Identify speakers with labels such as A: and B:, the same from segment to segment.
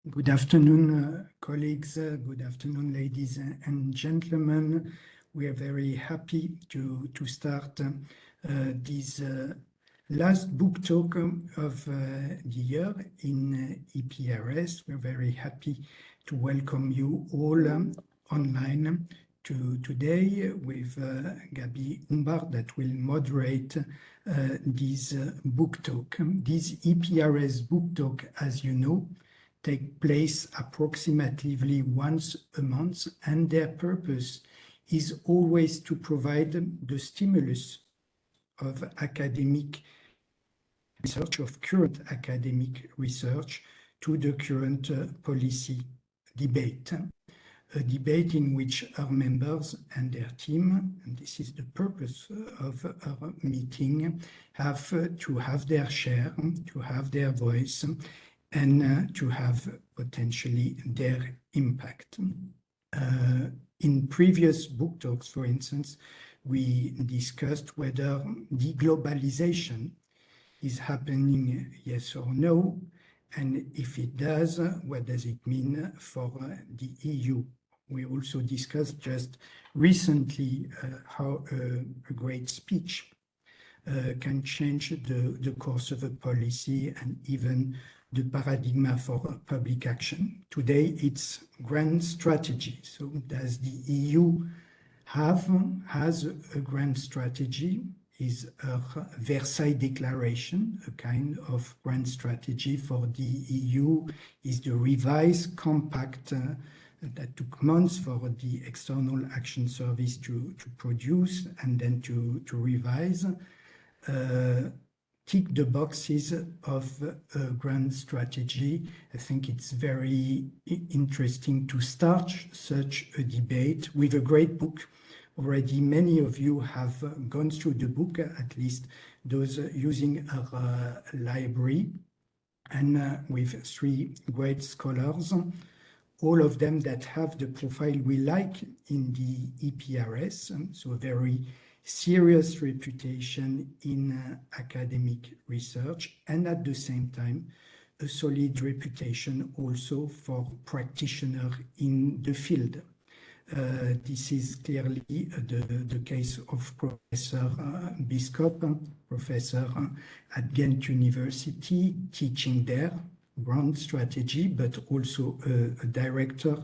A: Good afternoon, colleagues. Good afternoon, ladies and gentlemen. We are very happy to start this last book talk of the year in EPRS. We're very happy to welcome you all online today with Gabi Humbart that will moderate this book talk. This EPRS book talk, as you know, take place approximately once a month, and their purpose is always to provide the stimulus of academic research, of current academic research, to the current policy debate. A debate in which our members and their team, and this is the purpose of our meeting, have to have their share, to have their voice, and to have potentially their impact. In previous book talks, for instance, we discussed whether deglobalization is happening, yes or no, and if it does, what does it mean for the EU? We also discussed just recently how a great speech can change the course of a policy and even the paradigm for public action. Today, it's grand strategy. So does the EU has a grand strategy? Is a Versailles Declaration a kind of grand strategy for the EU? Is the revised compact that took months for the External Action Service to produce and then to revise, tick the boxes of a grand strategy? I think it's very interesting to start such a debate with a great book. Already many of you have gone through the book, at least those using our library, and with three great scholars, all of them that have the profile we like in the EPRS, so a very serious reputation in academic research, and at the same time, a solid reputation also for practitioner in the field. This is clearly the case of Professor Biscop, professor at Ghent University, teaching there, grand strategy, but also a director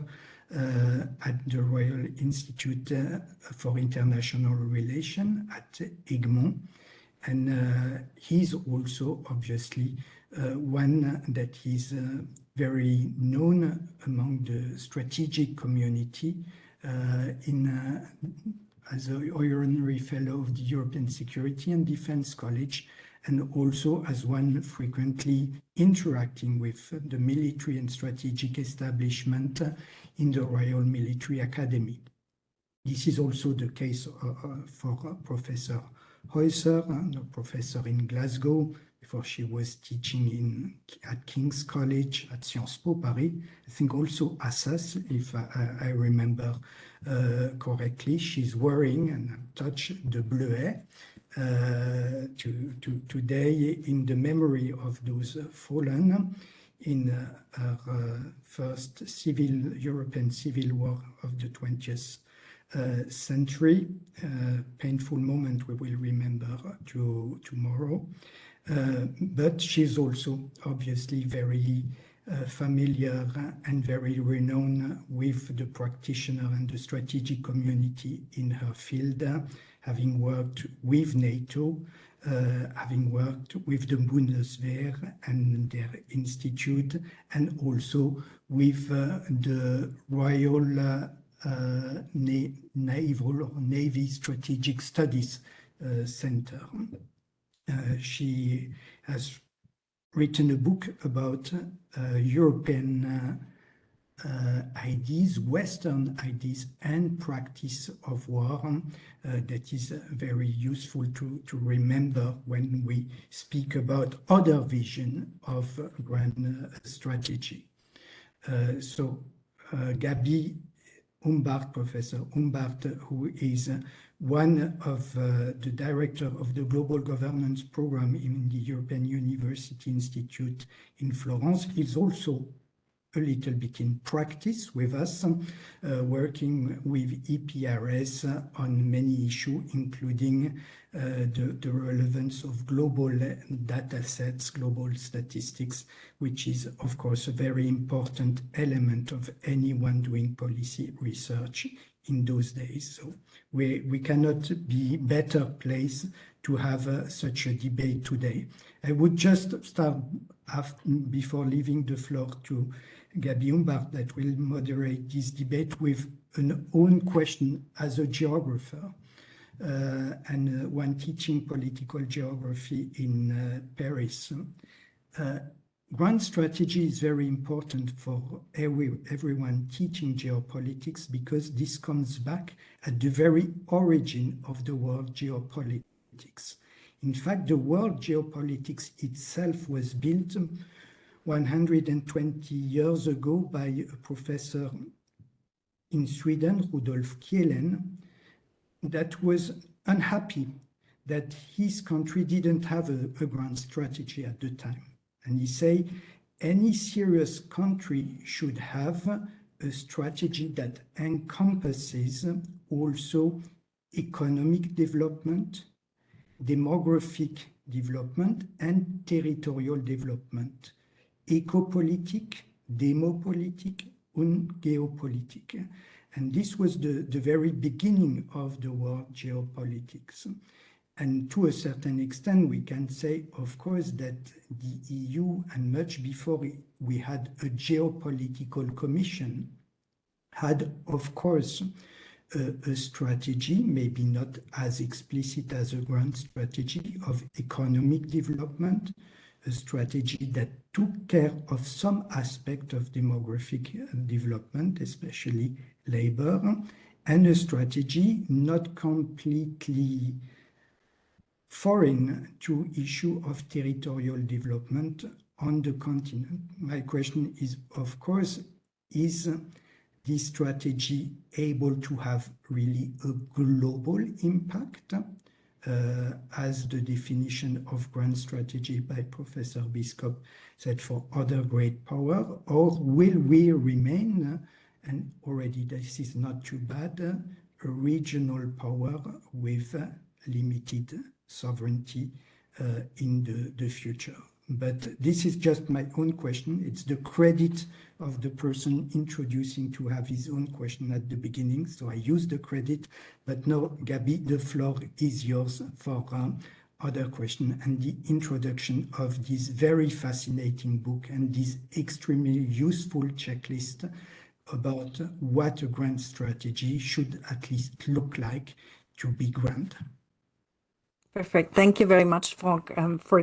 A: at the Royal Institute for International Relations at Egmont. And he's also obviously one that is very known among the strategic community as an honorary fellow of the European Security and Defense College, and also as one frequently interacting with the military and strategic establishment in the Royal Military Academy. This is also the case for Professor Heusser, a professor in Glasgow, before she was teaching at King's College, at Sciences Po Paris. I think also Assas, if I remember correctly. She's wearing, and touch the bleuet, today in the memory of those fallen in our first European civil war of the 20th century. Painful moment we will remember tomorrow. But she's also obviously very familiar and very renowned with the practitioner and the strategic community in her field, having worked with NATO, having worked with the Bundeswehr and their institute, and also with the Royal Naval or Navy Strategic Studies Center. She has written a book about European ideas, Western ideas, and practice of war that is very useful to remember when we speak about other vision of grand strategy. So Gabi Humbart, Professor Humbart, who is one of the director of the Global Governance Program in the European University Institute in Florence, is also a little bit in practice with us, working with EPRS on many issues, including the relevance of global data sets, global statistics, which is, of course, a very important element of anyone doing policy research in those days. So we cannot be better placed to have such a debate today. I would just start before leaving the floor to Gabi Humbert, that will moderate this debate, with an own question as a geographer and one teaching political geography in Paris. Grand strategy is very important for everyone teaching geopolitics, because this comes back at the very origin of the world geopolitics. In fact, the world geopolitics itself was built 120 years ago by a professor in Sweden, Rudolf Kielen, that was unhappy that his country didn't have a grand strategy at the time. And he said, any serious country should have a strategy that encompasses also economic development, demographic development, and territorial development, ecopolitik, demopolitik, and geopolitik. And this was the very beginning of the world geopolitics. And to a certain extent, we can say, of course, that the EU, and much before we had a geopolitical commission, had, of course, a strategy, maybe not as explicit as a grand strategy, of economic development, a strategy that took care of some aspect of demographic development, especially labor, and a strategy not completely foreign to issue of territorial development on the continent. My question is, of course, is this strategy able to have really a global impact, as the definition of grand strategy by Professor Biscop said for other great power, or will we remain, and already this is not too bad, a regional power with limited sovereignty in the future? But this is just my own question. It's the credit of the person introducing to have his own question at the beginning. So I use the credit, but now, Gabi, the floor is yours for other question and the introduction of this very fascinating book and this extremely useful checklist about what a grand strategy should at least look like to be grand.
B: Perfect. Thank you very much for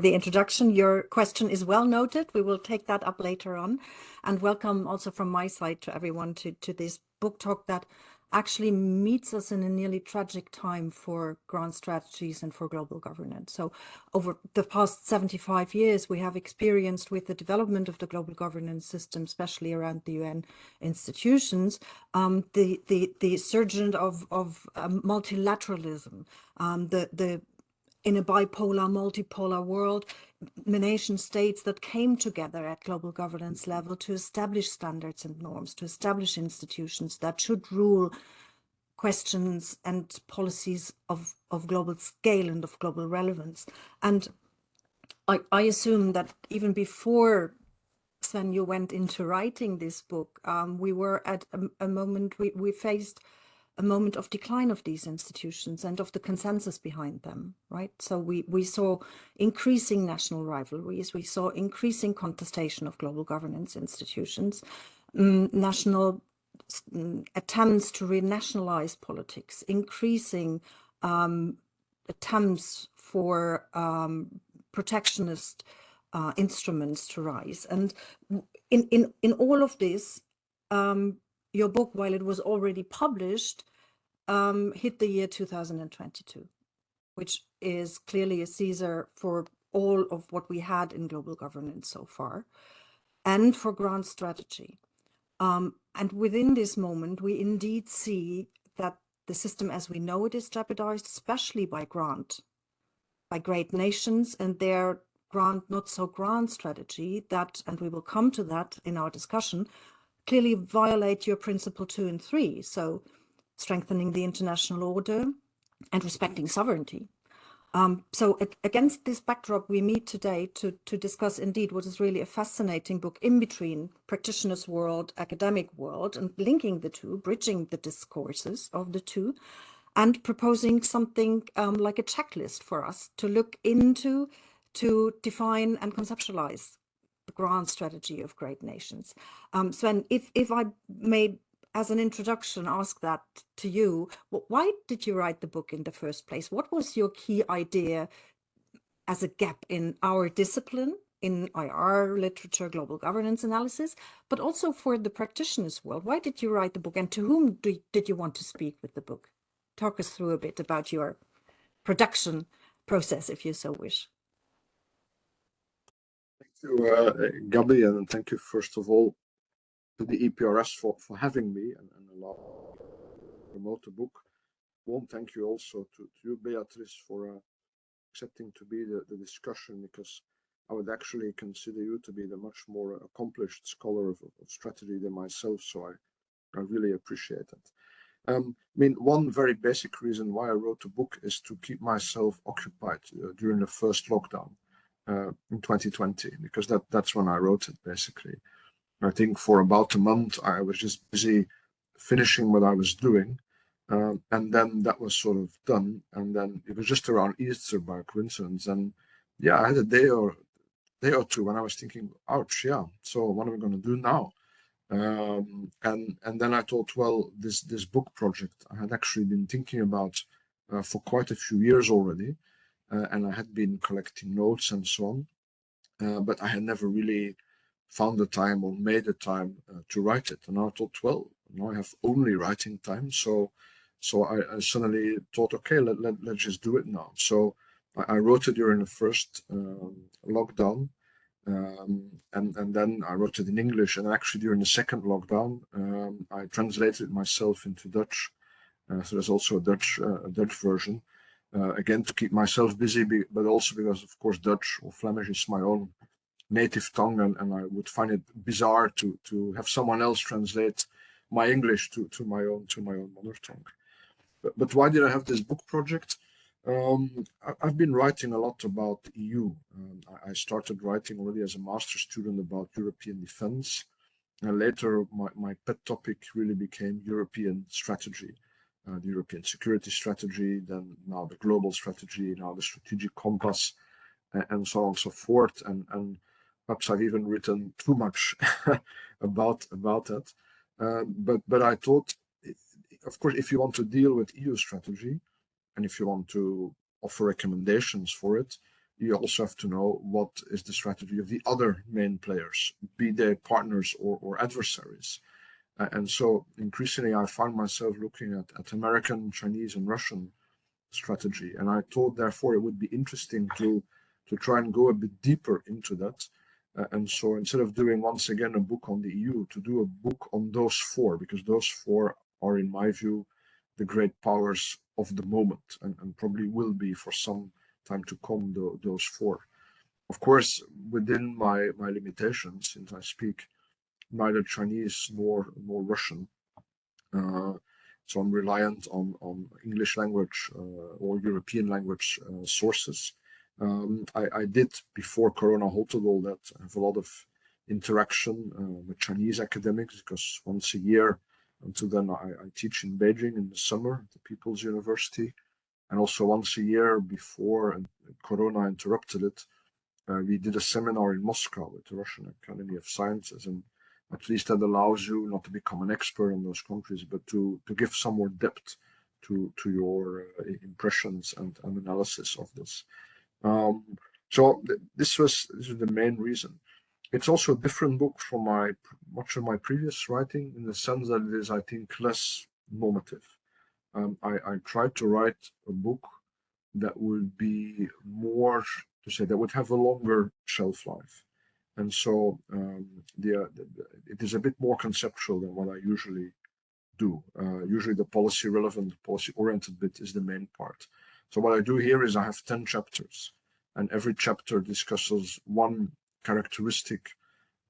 B: the introduction. Your question is well noted. We will take that up later on. And welcome also from my side to everyone to this book talk that actually meets us in a nearly tragic time for grand strategies and for global governance. So over the past 75 years, we have experienced, with the development of the global governance system, especially around the UN institutions, the surgence of multilateralism, in a bipolar, multipolar world, nation states that came together at global governance level to establish standards and norms, to establish institutions that should rule questions and policies of global scale and of global relevance. And I assume that even before, Sven, you went into writing this book, we were at a moment, we faced a moment of decline of these institutions and of the consensus behind them, right? So we saw increasing national rivalries, we saw increasing contestation of global governance institutions, national attempts to renationalize politics, increasing attempts for protectionist instruments to rise. And in all of this, your book, while it was already published, hit the year 2022, which is clearly a Caesar for all of what we had in global governance so far, and for grand strategy. And within this moment, we indeed see that the system as we know it is jeopardized, especially by great nations and their grand, not so grand strategy that, and we will come to that in our discussion, clearly violate your principle 2 and 3. So strengthening the international order and respecting sovereignty. So against this backdrop, we meet today to discuss indeed what is really a fascinating book in between practitioners' world, academic world, and linking the two, bridging the discourses of the two, and proposing something like a checklist for us to look into, to define and conceptualize the grand strategy of great nations. Sven, if I may, as an introduction, ask that to you. Why did you write the book in the first place? What was your key idea as a gap in our discipline, in IR literature, global governance analysis, but also for the practitioners' world? Why did you write the book, and to whom did you want to speak with the book? Talk us through a bit about your production process, if you so wish.
C: Thank you, Gabby, and thank you, first of all, to the EPRS for having me and allowing me to promote the book. Warm thank you also to you, Beatrice, for accepting to be the discussion, because I would actually consider you to be the much more accomplished scholar of strategy than myself, so I really appreciate it. I mean, one very basic reason why I wrote the book is to keep myself occupied during the first lockdown in 2020, because that's when I wrote it, basically. I think for about a month, I was just busy finishing what I was doing. And then that was sort of done. And then it was just around Easter by coincidence. And yeah, I had a day or two when I was thinking, ouch, yeah, so what am I going to do now? And then I thought, well, this book project I had actually been thinking about for quite a few years already. And I had been collecting notes and so on. But I had never really found the time or made the time to write it. And I thought, well, now I have only writing time. So I suddenly thought, okay, let's just do it now. So I wrote it during the first lockdown. And then I wrote it in English. And actually during the second lockdown, I translated it myself into Dutch. So there's also a Dutch version. Again, to keep myself busy, but also because, of course, Dutch or Flemish is my own native tongue, and I would find it bizarre to have someone else translate my English to my own mother tongue. But why did I have this book project? I've been writing a lot about the EU. I started writing already as a master's student about European defense, and later my pet topic really became European strategy, the European security strategy, then now the global strategy, now the strategic compass, and so on and so forth. And perhaps I've even written too much about that. But I thought, of course, if you want to deal with EU strategy, and if you want to offer recommendations for it, you also have to know what is the strategy of the other main players, be they partners or adversaries. And so increasingly, I found myself looking at American, Chinese, and Russian strategy. And I thought, therefore, it would be interesting to try and go a bit deeper into that. And so instead of doing once again a book on the EU, to do a book on those four, because those four are, in my view, the great powers of the moment, and probably will be for some time to come, those four. Of course, within my limitations, since I speak neither Chinese nor Russian, so I'm reliant on English language or European language sources. I did, before Corona halted all that, have a lot of interaction with Chinese academics, because once a year, until then, I teach in Beijing in the summer at the People's University. And also once a year before Corona interrupted it, we did a seminar in Moscow with the Russian Academy of Sciences. And at least that allows you not to become an expert in those countries, but to give some more depth to your impressions and analysis of this. So this was the main reason. It's also a different book from much of my previous writing, in the sense that it is, I think, less normative. I tried to write a book that would be more, that would have a longer shelf life. And so it is a bit more conceptual than what I usually do. Usually the policy relevant, policy oriented bit is the main part. So what I do here is I have 10 chapters. and every chapter discusses one characteristic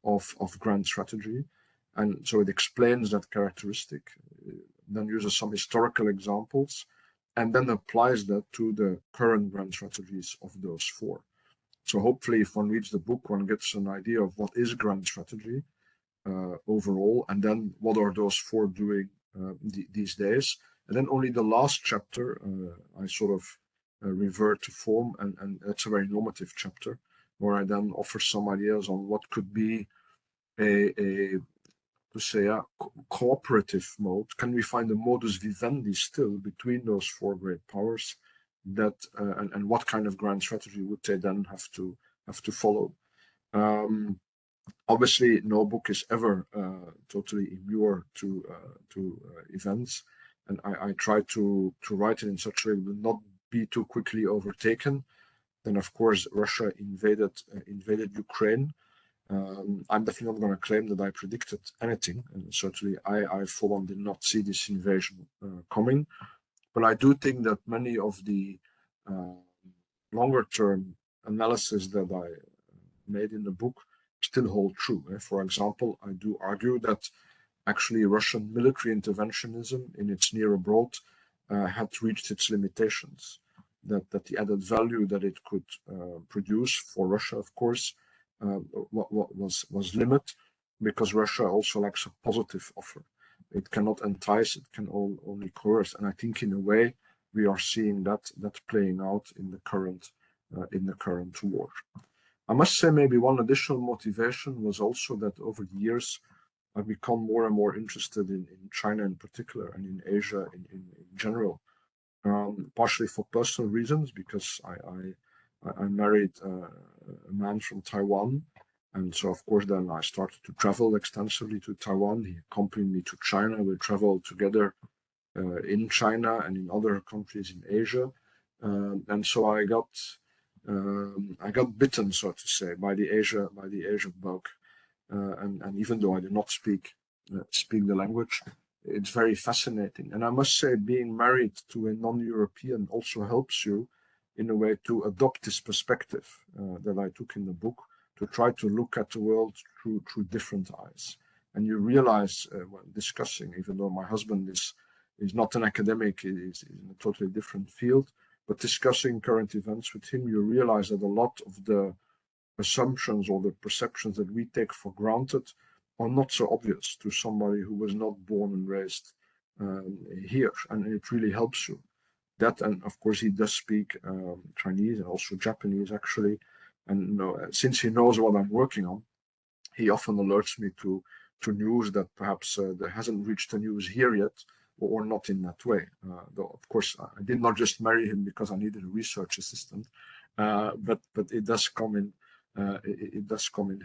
C: of grand strategy. And so it explains that characteristic, then uses some historical examples, and then applies that to the current grand strategies of those four. So hopefully if one reads the book, one gets an idea of what is grand strategy overall, and then what are those four doing these days. And then only the last chapter, I sort of revert to form, and that's a very normative chapter, where I then offer some ideas on what could be a cooperative mode. Can we find a modus vivendi still between those four great powers, that and what kind of grand strategy would they then have to follow? Obviously, no book is ever totally immune to events, and I try to write it in such a way it will not be too quickly overtaken. Then, of course, Russia invaded Ukraine. I'm definitely not going to claim that I predicted anything, and certainly I for one did not see this invasion coming. But I do think that many of the longer-term analysis that I made in the book still hold true. For example, I do argue that actually Russian military interventionism in its near abroad had reached its limitations, that the added value that it could produce for Russia, of course, was limited, because Russia also lacks a positive offer. It cannot entice, it can only coerce. And I think in a way we are seeing that playing out in the current war. I must say maybe one additional motivation was also that over the years I've become more and more interested in China in particular, and in Asia in general, partially for personal reasons, because I married a man from Taiwan, and so of course then I started to travel extensively to Taiwan. He accompanied me to China. We traveled together in China and in other countries in Asia, and so I got bitten, so to say, by the Asia bug, and even though I do not speak the language, it's very fascinating. And I must say, being married to a non-European also helps you in a way to adopt this perspective that I took in the book, to try to look at the world through different eyes. And you realize when discussing, even though my husband is not an academic, he is in a totally different field, but discussing current events with him, you realize that a lot of the assumptions or the perceptions that we take for granted are not so obvious to somebody who was not born and raised here, and it really helps you. That, and of course he does speak Chinese and also Japanese actually, and since he knows what I'm working on, he often alerts me to news that perhaps there hasn't reached the news here yet, or not in that way. Though of course I did not just marry him because I needed a research assistant, but it does come in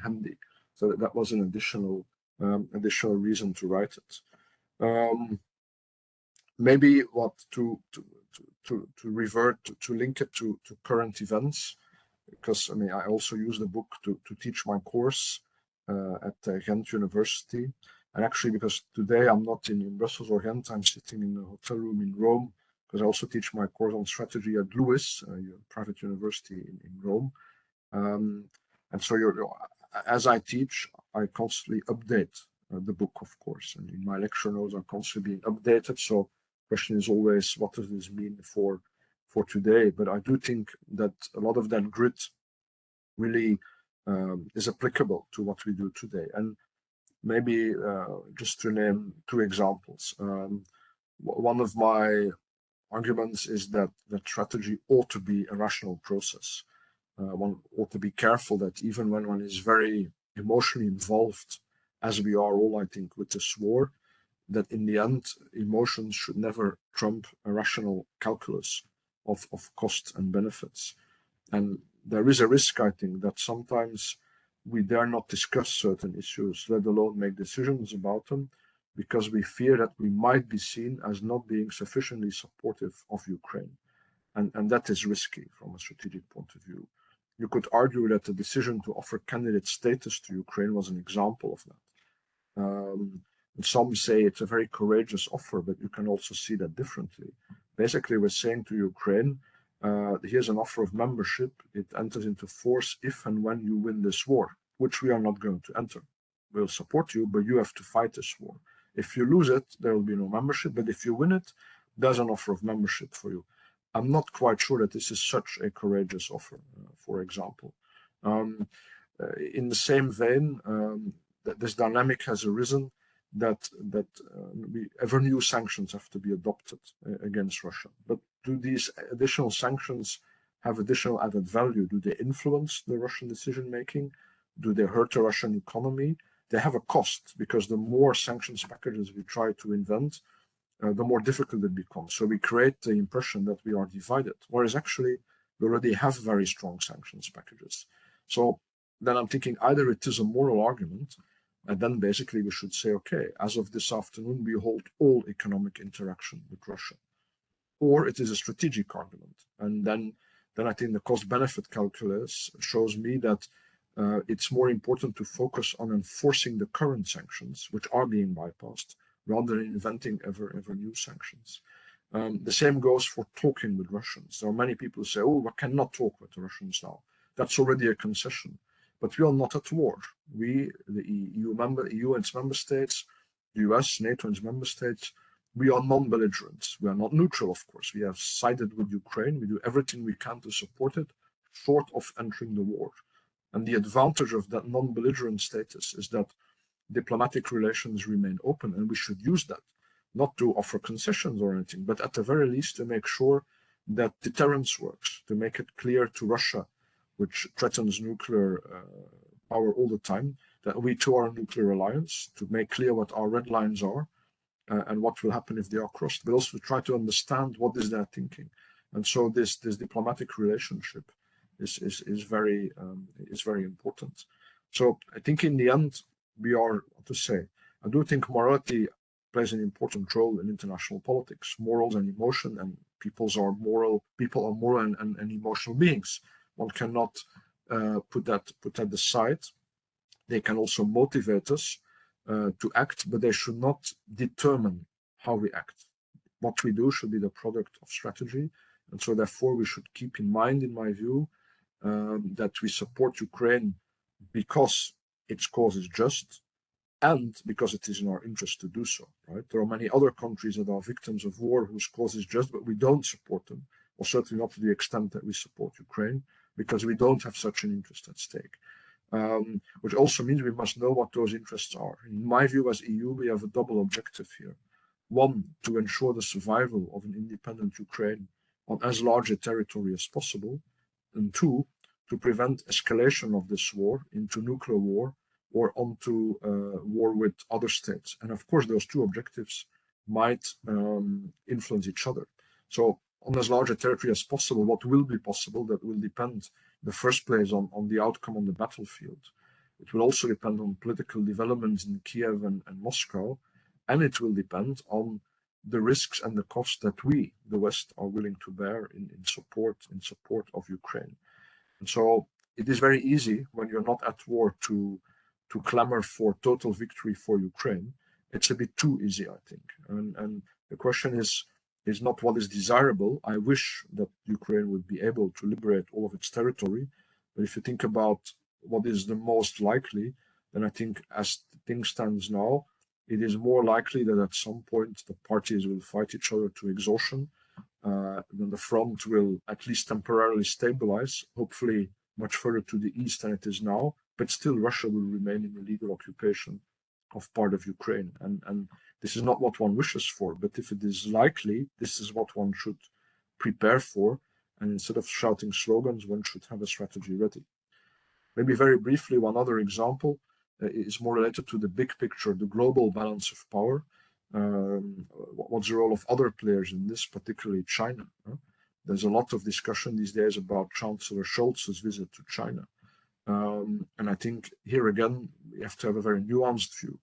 C: handy. So that was an additional reason to write it. Maybe what to revert to link it to current events, because I mean I also use the book to teach my course at Ghent University. And actually, because today I'm not in Brussels or Ghent, I'm sitting in a hotel room in Rome, because I also teach my course on strategy at Lewis, a private university in Rome. And so as I teach, I constantly update the book, of course, and in my lecture notes are constantly being updated. So the question is always, what does this mean for today? But I do think that a lot of that grit really is applicable to what we do today. And maybe just to name two examples. One of my arguments is that strategy ought to be a rational process. One ought to be careful that even when one is very emotionally involved, as we are all, I think, with this war, that in the end, emotions should never trump a rational calculus of costs and benefits. And there is a risk, I think, that sometimes we dare not discuss certain issues, let alone make decisions about them, because we fear that we might be seen as not being sufficiently supportive of Ukraine. And that is risky from a strategic point of view. You could argue that the decision to offer candidate status to Ukraine was an example of that. And some say it's a very courageous offer, but you can also see that differently. Basically, we're saying to Ukraine, here's an offer of membership. It enters into force if and when you win this war, which we are not going to enter. We'll support you, but you have to fight this war. If you lose it, there will be no membership. But if you win it, there's an offer of membership for you. I'm not quite sure that this is such a courageous offer, for example. In the same vein, this dynamic has arisen that ever new sanctions have to be adopted against Russia. But do these additional sanctions have additional added value? Do they influence the Russian decision making? Do they hurt the Russian economy? They have a cost, because the more sanctions packages we try to invent, the more difficult it becomes. So we create the impression that we are divided, whereas actually we already have very strong sanctions packages. So then I'm thinking either it is a moral argument, and then basically we should say, okay, as of this afternoon, we halt all economic interaction with Russia, or it is a strategic argument. And then I think the cost-benefit calculus shows me that it's more important to focus on enforcing the current sanctions, which are being bypassed, rather than inventing ever new sanctions. The same goes for talking with Russians. There are many people who say, oh, we cannot talk with the Russians now. That's already a concession. But we are not at war. We, the EU and its member states, the US, NATO and its member states, we are non-belligerents. We are not neutral, of course. We have sided with Ukraine. We do everything we can to support it, short of entering the war. And the advantage of that non-belligerent status is that diplomatic relations remain open, and we should use that, not to offer concessions or anything, but at the very least to make sure that deterrence works, to make it clear to Russia, which threatens nuclear power all the time, that we too are a nuclear alliance, to make clear what our red lines are and what will happen if they are crossed, but also to try to understand what is their thinking. And so this diplomatic relationship is very important. So I think in the end, we are, to say, I do think morality plays an important role in international politics. Morals and emotion, and people are moral and emotional beings. One cannot put that aside. They can also motivate us to act, but they should not determine how we act. What we do should be the product of strategy, and so therefore we should keep in mind, in my view, that we support Ukraine because its cause is just, and because it is in our interest to do so, right? There are many other countries that are victims of war whose cause is just, but we don't support them, or certainly not to the extent that we support Ukraine, because we don't have such an interest at stake. Which also means we must know what those interests are. In my view, as EU, we have a double objective here. One, to ensure the survival of an independent Ukraine on as large a territory as possible, and two, to prevent escalation of this war into nuclear war or onto war with other states. And of course, those two objectives might influence each other. So on as large a territory as possible, what will be possible, that will depend in the first place on the outcome on the battlefield. It will also depend on political developments in Kiev and Moscow, and it will depend on the risks and the costs that we, the West, are willing to bear in support of Ukraine. And so it is very easy when you're not at war to clamor for total victory for Ukraine. It's a bit too easy, I think. And the question is not what is desirable. I wish that Ukraine would be able to liberate all of its territory. But if you think about what is the most likely, then I think as things stand now, it is more likely that at some point the parties will fight each other to exhaustion. Then the front will at least temporarily stabilize, hopefully much further to the east than it is now. But still, Russia will remain in illegal occupation of part of Ukraine. And this is not what one wishes for, but if it is likely, this is what one should prepare for. And instead of shouting slogans, one should have a strategy ready. Maybe very briefly, one other example is more related to the big picture, the global balance of power. What's the role of other players in this, particularly China? There's a lot of discussion these days about Chancellor Scholz's visit to China. And I think here again, we have to have a very nuanced view.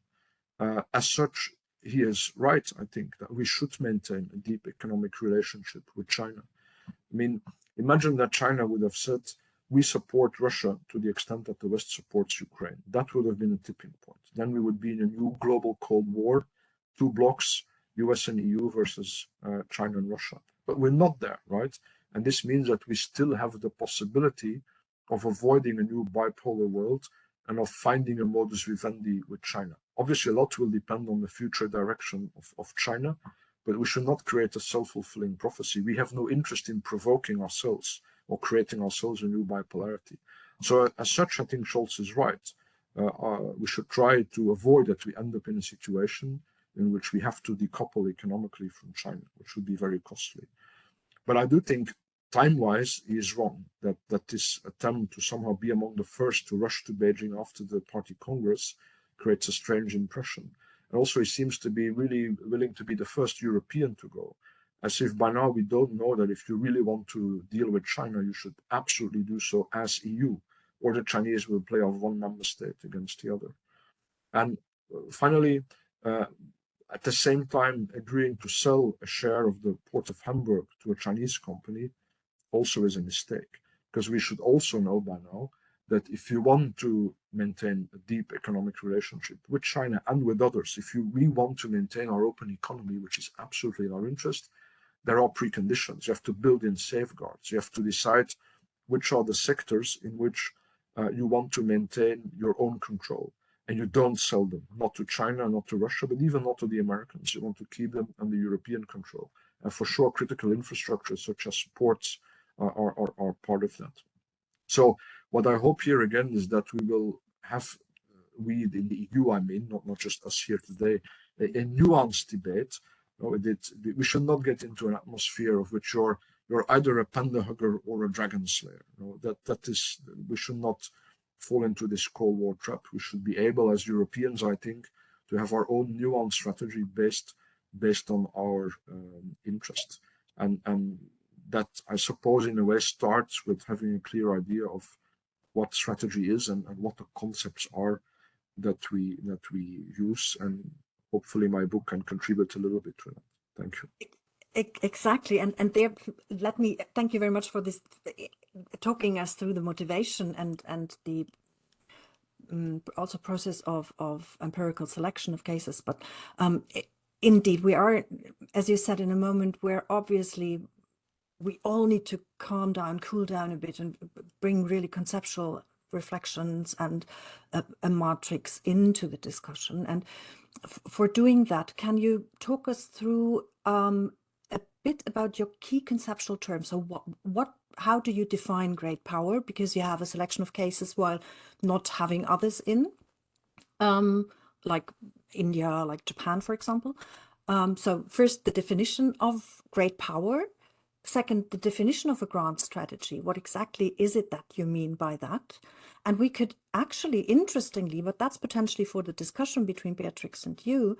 C: As such, he is right, I think, that we should maintain a deep economic relationship with China. I mean, imagine that China would have said, we support Russia to the extent that the West supports Ukraine. That would have been a tipping point. Then we would be in a new global Cold War, two blocks, US and EU versus China and Russia. But we're not there, right? And this means that we still have the possibility of avoiding a new bipolar world and of finding a modus vivendi with China. Obviously, a lot will depend on the future direction of China, but we should not create a self-fulfilling prophecy. We have no interest in provoking ourselves or creating ourselves a new bipolarity. So as such, I think Scholz is right. We should try to avoid that we end up in a situation in which we have to decouple economically from China, which would be very costly. But I do think time-wise, he is wrong, that this attempt to somehow be among the first to rush to Beijing after the Party Congress creates a strange impression. And also he seems to be really willing to be the first European to go, as if by now we don't know that if you really want to deal with China, you should absolutely do so as EU, or the Chinese will play off one member state against the other. And finally, at the same time, agreeing to sell a share of the port of Hamburg to a Chinese company also is a mistake, because we should also know by now that if you want to maintain a deep economic relationship with China and with others, if we want to maintain our open economy, which is absolutely in our interest, there are preconditions. You have to build in safeguards. You have to decide which are the sectors in which you want to maintain your own control. And you don't sell them, not to China, not to Russia, but even not to the Americans. You want to keep them under European control. And for sure, critical infrastructure such as ports are part of that. So what I hope here again is that we will have, we in the EU, I mean, not just us here today, a nuanced debate. We should not get into an atmosphere of which you're either a panda hugger or a dragon slayer. We should not fall into this Cold War trap. We should be able, as Europeans, I think, to have our own nuanced strategy based on our interests. And that, I suppose, in a way, starts with having a clear idea of what strategy is and what the concepts are that we use. And hopefully my book can contribute a little bit to that. Thank you.
B: Exactly. And there, let me thank you very much for this, talking us through the motivation and the also process of empirical selection of cases. But indeed, we are, as you said, in a moment where obviously we all need to calm down, cool down a bit, and bring really conceptual reflections and a matrix into the discussion. And for doing that, can you talk us through a bit about your key conceptual terms? So how do you define great power? Because you have a selection of cases while not having others in, like India, like Japan, for example. So first, the definition of great power. Second, the definition of a grand strategy. What exactly is it that you mean by that? And we could actually, interestingly, but that's potentially for the discussion between Beatrix and you,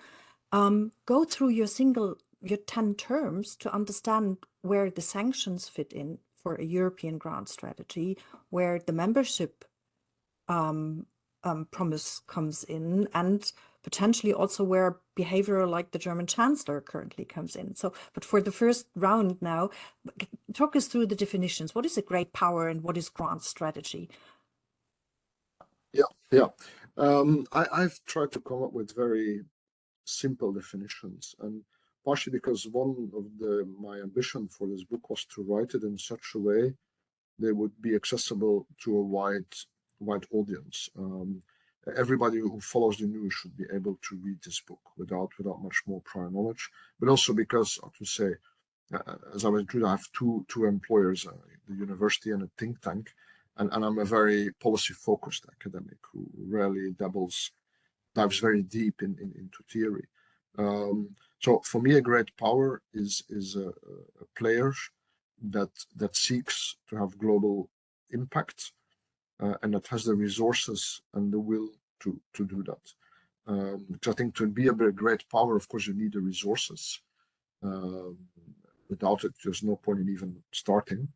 B: go through your 10 terms to understand where the sanctions fit in for a European grand strategy, where the membership promise comes in, and potentially also where behavior like the German Chancellor currently comes in. So, but for the first round now, talk us through the definitions. What is a great power and what is grand strategy?
C: Yeah. I've tried to come up with very simple definitions, and partially because one of my ambition for this book was to write it in such a way they would be accessible to a wide audience. Everybody who follows the news should be able to read this book without much more prior knowledge, but also because, to say, as I was introduced, I have two employers, the university and a think tank, and I'm a very policy-focused academic who rarely dives very deep into theory. So for me, a great power is a player that seeks to have global impact and that has the resources and the will to do that. Because I think to be a great power, of course, you need the resources. Without it, there's no point in even starting.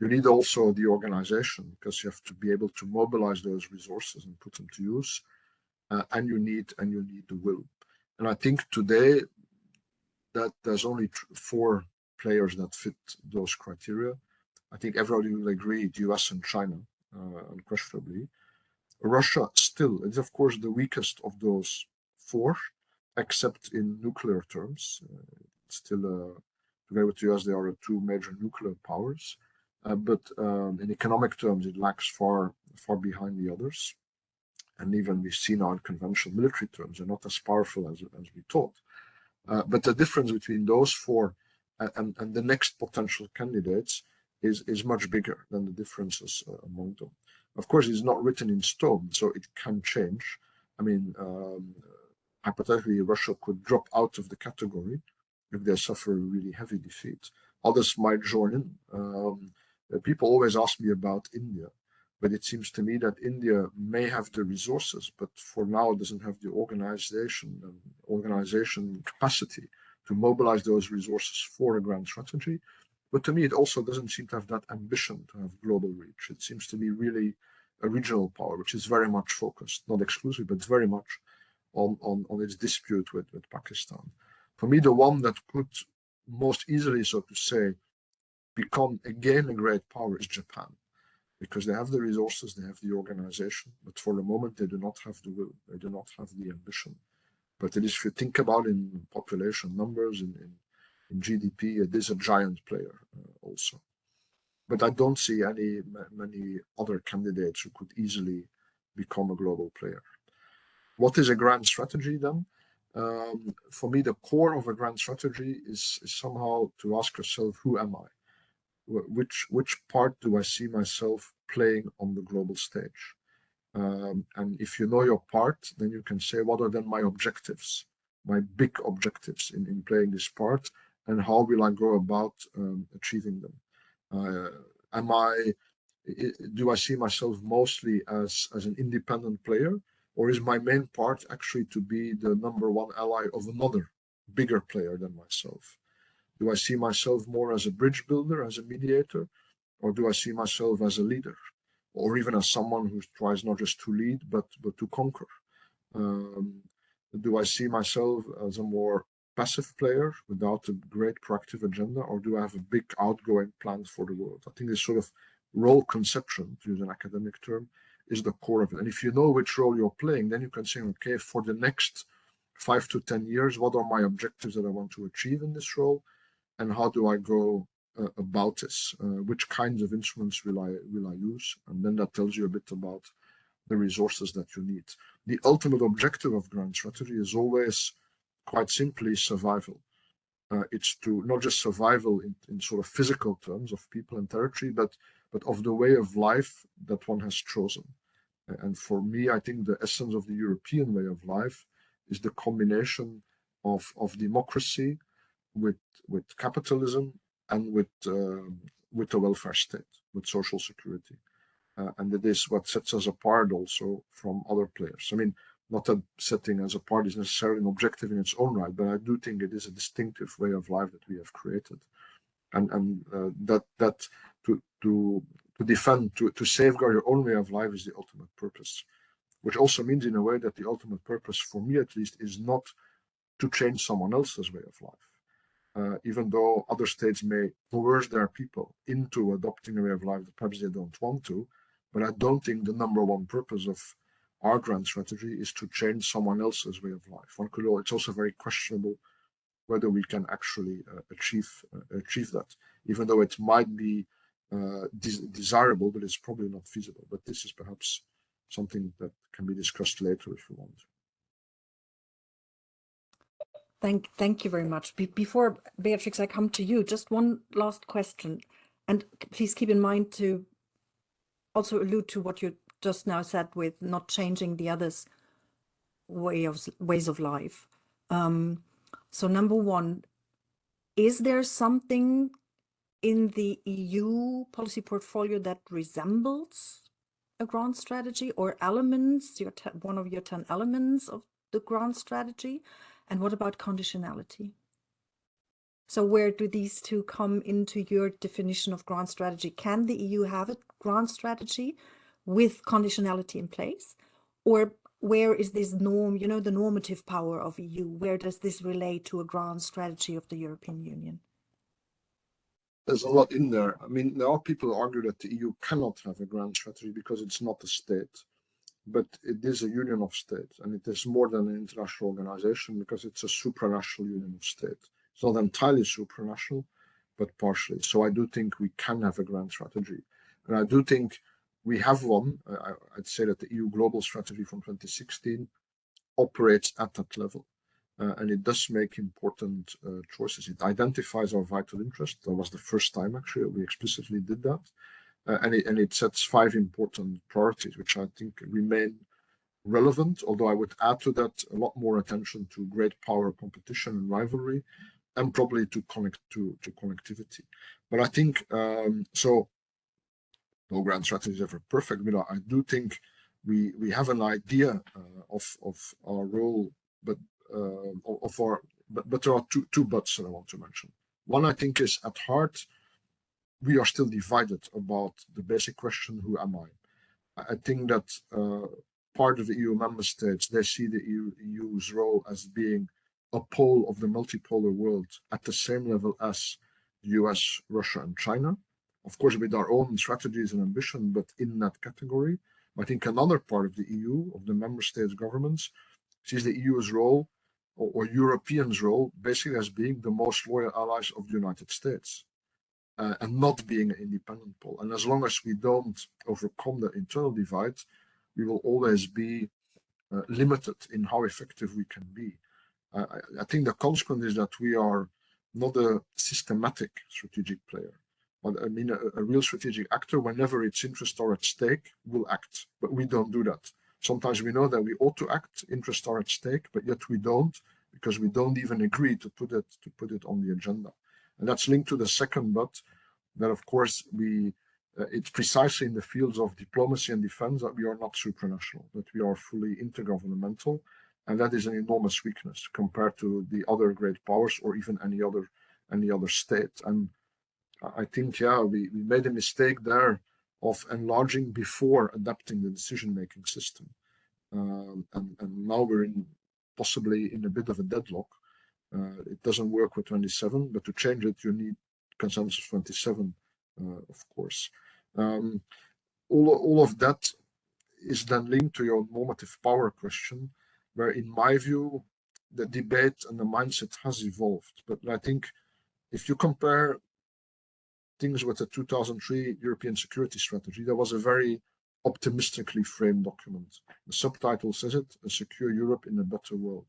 C: You need also the organization, because you have to be able to mobilize those resources and put them to use. And you need the will. And I think today that there's only 4 players that fit those criteria. I think everybody will agree, the US and China, unquestionably. Russia still is, of course, the weakest of those 4, except in nuclear terms. It's still a Together with the US, they are the two major nuclear powers. But in economic terms, it lags far behind the others. And even we've seen now in conventional military terms, they're not as powerful as we thought. But the difference between those four and the next potential candidates is much bigger than the differences among them. Of course, it's not written in stone, so it can change. I mean, hypothetically, Russia could drop out of the category if they suffer a really heavy defeat. Others might join in. People always ask me about India, but it seems to me that India may have the resources, but for now it doesn't have the organization capacity to mobilize those resources for a grand strategy. But to me, it also doesn't seem to have that ambition to have global reach. It seems to be really a regional power, which is very much focused, not exclusively, but very much on its dispute with Pakistan. For me, the one that could most easily, so to say, become again a great power is Japan, because they have the resources, they have the organization, but for the moment they do not have the will, they do not have the ambition. But it is, if you think about in population numbers, in GDP, it is a giant player also. But I don't see many other candidates who could easily become a global player. What is a grand strategy then? For me, the core of a grand strategy is somehow to ask yourself, who am I? Which part do I see myself playing on the global stage? And if you know your part, then you can say, what are then my objectives, my big objectives in playing this part, and how will I go about achieving them? Do I see myself mostly as an independent player, or is my main part actually to be the number one ally of another bigger player than myself? Do I see myself more as a bridge builder, as a mediator, or do I see myself as a leader, or even as someone who tries not just to lead, but to conquer? Do I see myself as a more passive player without a great proactive agenda, or do I have a big outgoing plan for the world? I think this sort of role conception, to use an academic term, is the core of it. And if you know which role you're playing, then you can say, okay, for the next 5 to 10 years, what are my objectives that I want to achieve in this role? And how do I go about this? Which kinds of instruments will I use? And then that tells you a bit about the resources that you need. The ultimate objective of grand strategy is always, quite simply, survival. It's to not just survival in sort of physical terms of people and territory, but of the way of life that one has chosen. And for me, I think the essence of the European way of life is the combination of democracy with capitalism and with the welfare state, with social security. And it is what sets us apart also from other players. I mean, not that setting us apart is necessarily an objective in its own right, but I do think it is a distinctive way of life that we have created. And that to defend, to safeguard your own way of life is the ultimate purpose, which also means in a way that the ultimate purpose, for me at least, is not to change someone else's way of life. Even though other states may coerce their people into adopting a way of life that perhaps they don't want to, but I don't think the number one purpose of our grand strategy is to change someone else's way of life. It's also very questionable whether we can actually achieve that, even though it might be desirable, but it's probably not feasible. But this is perhaps something that can be discussed later if you want.
B: Thank you very much. Before, Beatrix, I come to you, just one last question. And please keep in mind to also allude to what you just now said with not changing the others' ways of life. So number one, is there something in the EU policy portfolio that resembles a grand strategy, or elements, one of your 10 elements of the grand strategy? And what about conditionality? So where do these two come into your definition of grand strategy? Can the EU have a grand strategy with conditionality in place? Or where is this norm, the normative power of EU? Where does this relate to a grand strategy of the European Union?
C: There's a lot in there. I mean, there are people who argue that the EU cannot have a grand strategy because it's not a state. But it is a union of states, and it is more than an international organization because it's a supranational union of states. It's not entirely supranational, but partially. So I do think we can have a grand strategy. And I do think we have one. I'd say that the EU global strategy from 2016 operates at that level. And it does make important choices. It identifies our vital interest. That was the first time, actually, we explicitly did that. And it sets 5 important priorities, which I think remain relevant, although I would add to that a lot more attention to great power competition and rivalry, and probably to connectivity. But I think, so no grand strategy is ever perfect, but I do think we have an idea of our role, but there are two buts that I want to mention. One, I think, is at heart, we are still divided about the basic question, who am I? I think that part of the EU member states, they see the EU's role as being a pole of the multipolar world at the same level as the US, Russia, and China. Of course, with our own strategies and ambition, but in that category. I think another part of the EU, of the member states' governments, sees the EU's role or Europeans' role basically as being the most loyal allies of the United States. And not being an independent pole. And as long as we don't overcome the internal divide, we will always be limited in how effective we can be. I think the consequence is that we are not a systematic strategic player. But I mean, a real strategic actor, whenever its interests are at stake, will act. But we don't do that. Sometimes we know that we ought to act, interests are at stake, but yet we don't, because we don't even agree to put it on the agenda. And that's linked to the second but, that of course it's precisely in the fields of diplomacy and defense that we are not supranational, that we are fully intergovernmental, and that is an enormous weakness compared to the other great powers or even any other state. And I think, yeah, we made a mistake there of enlarging before adapting the decision-making system, and now we're possibly in a bit of a deadlock. It doesn't work with 27, but to change it, you need consensus 27, of course. All of that is then linked to your normative power question, where in my view, the debate and the mindset has evolved. But I think if you compare things with the 2003 European Security Strategy, that was a very optimistically framed document. The subtitle says it, a secure Europe in a better world.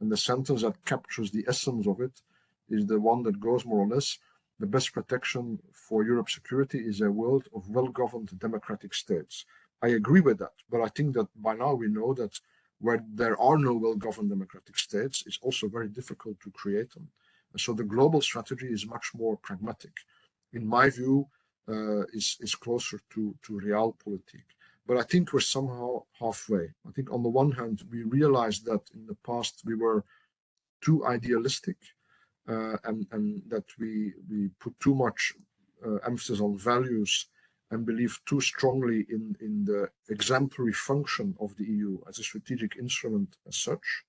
C: And the sentence that captures the essence of it is the one that goes more or less, the best protection for Europe's security is a world of well-governed democratic states. I agree with that, but I think that by now we know that where there are no well-governed democratic states, it's also very difficult to create them. And so the global strategy is much more pragmatic. In my view, is closer to realpolitik. But I think we're somehow halfway. I think on the one hand, we realized that in the past we were too idealistic, and that we put too much emphasis on values and believe too strongly in the exemplary function of the EU as a strategic instrument as such.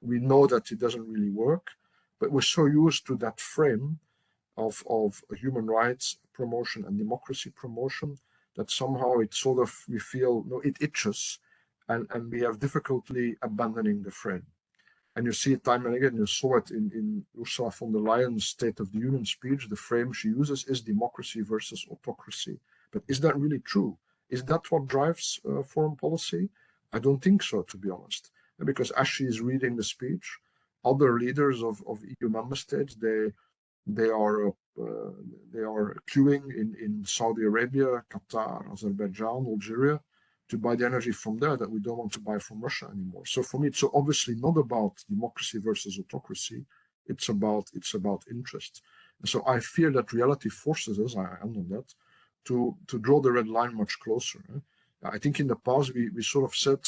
C: We know that it doesn't really work, but we're so used to that frame of human rights promotion and democracy promotion that somehow it sort of, we feel, no, it itches, and we have difficulty abandoning the frame. And you see it time and again, you saw it in Ursula von der Leyen's State of the Union speech. The frame she uses is democracy versus autocracy. But is that really true? Is that what drives foreign policy? I don't think so, to be honest. And because as she is reading the speech, other leaders of EU member states, they are queuing in Saudi Arabia, Qatar, Azerbaijan, Algeria, to buy the energy from there that we don't want to buy from Russia anymore. So for me, it's obviously not about democracy versus autocracy. It's about interest. And so I fear that reality forces us, I end on that, to draw the red line much closer. I think in the past we sort of said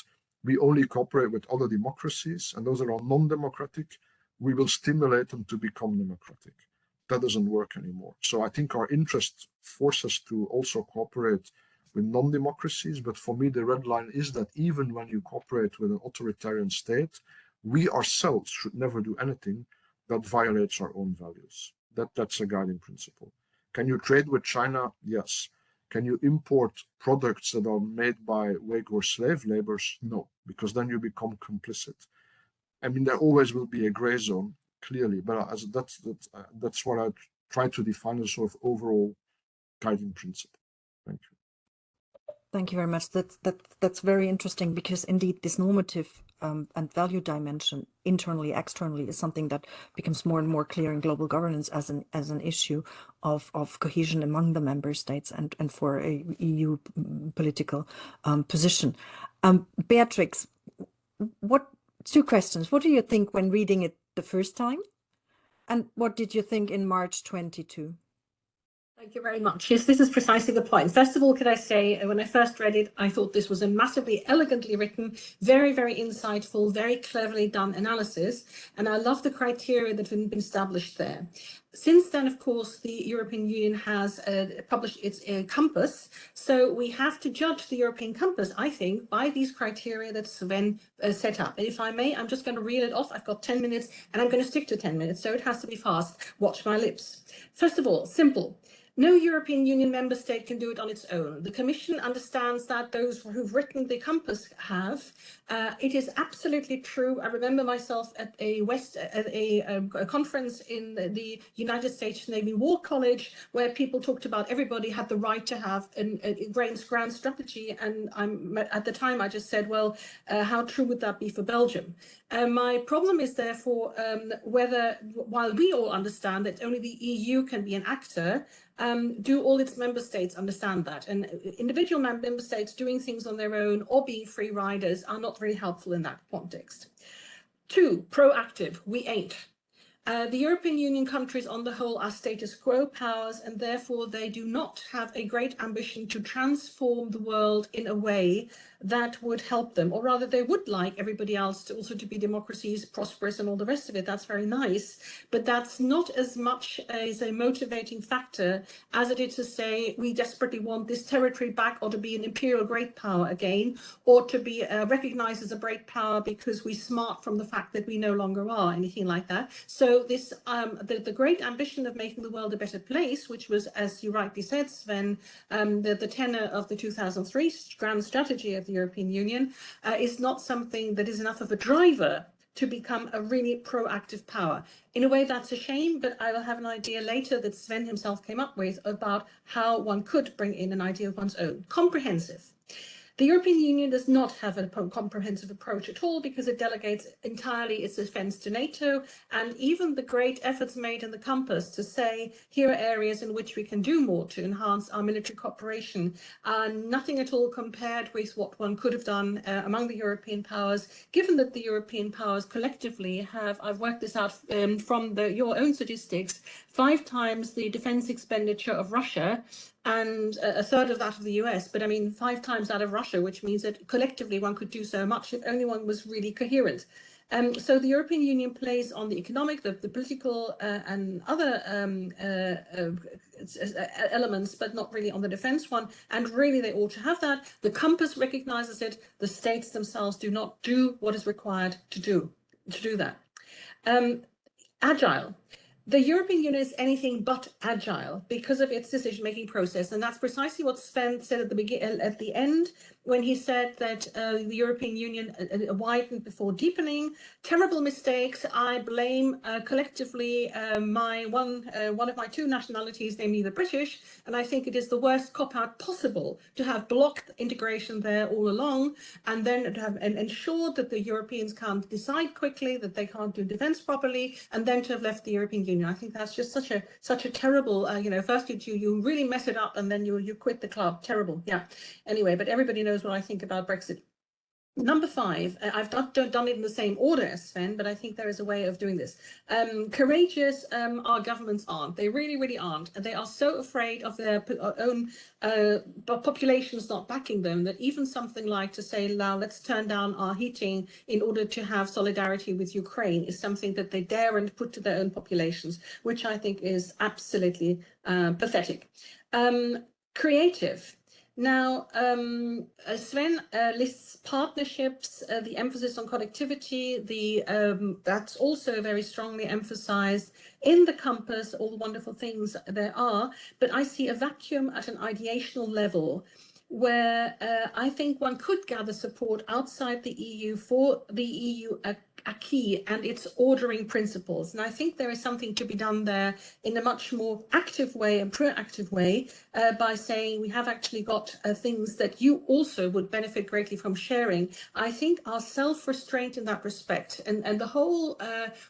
C: we only cooperate with other democracies, and those that are non-democratic, we will stimulate them to become democratic. That doesn't work anymore. So I think our interest forces us to also cooperate with non-democracies, but for me the red line is that even when you cooperate with an authoritarian state, we ourselves should never do anything that violates our own values. That's a guiding principle. Can you trade with China? Yes. Can you import products that are made by Uyghur slave laborers? No, because then you become complicit. I mean, there always will be a gray zone, clearly, but that's what I try to define a sort of overall guiding principle. Thank you.
B: Thank you very much. That's very interesting, because indeed this normative and value dimension, internally, externally, is something that becomes more and more clear in global governance as an issue of cohesion among the member states and for a EU political position. Beatrix, two questions. What do you think when reading it the first time? And what did you think in March 22?
D: Thank you very much. Yes, this is precisely the point. First of all, could I say, when I first read it, I thought this was a massively elegantly written, very, very insightful, very cleverly done analysis. And I love the criteria that have been established there. Since then, of course, the European Union has published its compass. So we have to judge the European compass, I think, by these criteria that Sven set up. And if I may, I'm just going to reel it off. I've got 10 minutes and I'm going to stick to 10 minutes. So it has to be fast. Watch my lips. First of all, simple. No European Union member state can do it on its own. The Commission understands that. Those who've written the compass have. It is absolutely true. I remember myself at a conference in the United States Navy War College, where people talked about everybody had the right to have a grand strategy. And at the time I just said, well, how true would that be for Belgium? My problem is therefore whether, while we all understand that only the EU can be an actor, do all its member states understand that? And individual member states doing things on their own or being free riders are not very helpful in that context. Two, proactive, we ain't. The European Union countries on the whole are status quo powers, and therefore they do not have a great ambition to transform the world in a way that would help them, or rather they would like everybody else to also to be democracies, prosperous and all the rest of it. That's very nice, but that's not as much as a motivating factor as it is to say we desperately want this territory back, or to be an imperial great power again, or to be recognized as a great power because we smart from the fact that we no longer are anything like that. So this the great ambition of making the world a better place, which was, as you rightly said, Sven, the tenor of the 2003 grand strategy of the European Union, is not something that is enough of a driver to become a really proactive power. In a way, that's a shame, but I will have an idea later that Sven himself came up with about how one could bring in an idea of one's own. Comprehensive. The European Union does not have a comprehensive approach at all, because it delegates entirely its defence to NATO, and even the great efforts made in the compass to say here are areas in which we can do more to enhance our military cooperation are nothing at all compared with what one could have done among the European powers, given that the European powers collectively have, I've worked this out from your own statistics, 5 times the defence expenditure of Russia and a third of that of the US, but I mean 5 times that of Russia, which means that collectively one could do so much if only one was really coherent. So the European Union plays on the economic, the political and other elements, but not really on the defense one. And really they ought to have that. The compass recognizes it. The states themselves do not do what is required to do that. Agile. The European Union is anything but agile because of its decision-making process, and that's precisely what Sven said at the end, when he said that the European Union widened before deepening. Terrible mistakes. I blame collectively one of my 2 nationalities, namely the British, and I think it is the worst cop-out possible to have blocked integration there all along, and then to have ensured that the Europeans can't decide quickly, that they can't do defense properly, and then to have left the European Union. I think that's just such a terrible, first you really mess it up and then you quit the club. Terrible. Yeah. Anyway, but everybody knows what I think about Brexit. Number 5, I've not done it in the same order as Sven, but I think there is a way of doing this. Courageous, our governments aren't. They really, really aren't. And they are so afraid of their own populations not backing them that even something like to say, now let's turn down our heating in order to have solidarity with Ukraine is something that they daren't put to their own populations, which I think is absolutely pathetic. Creative. Now, Sven lists partnerships, the emphasis on connectivity, that's also very strongly emphasized in the compass, all the wonderful things there are, but I see a vacuum at an ideational level where I think one could gather support outside the EU for the EU acquis and its ordering principles. And I think there is something to be done there in a much more active way and proactive way by saying we have actually got things that you also would benefit greatly from sharing. I think our self-restraint in that respect and the whole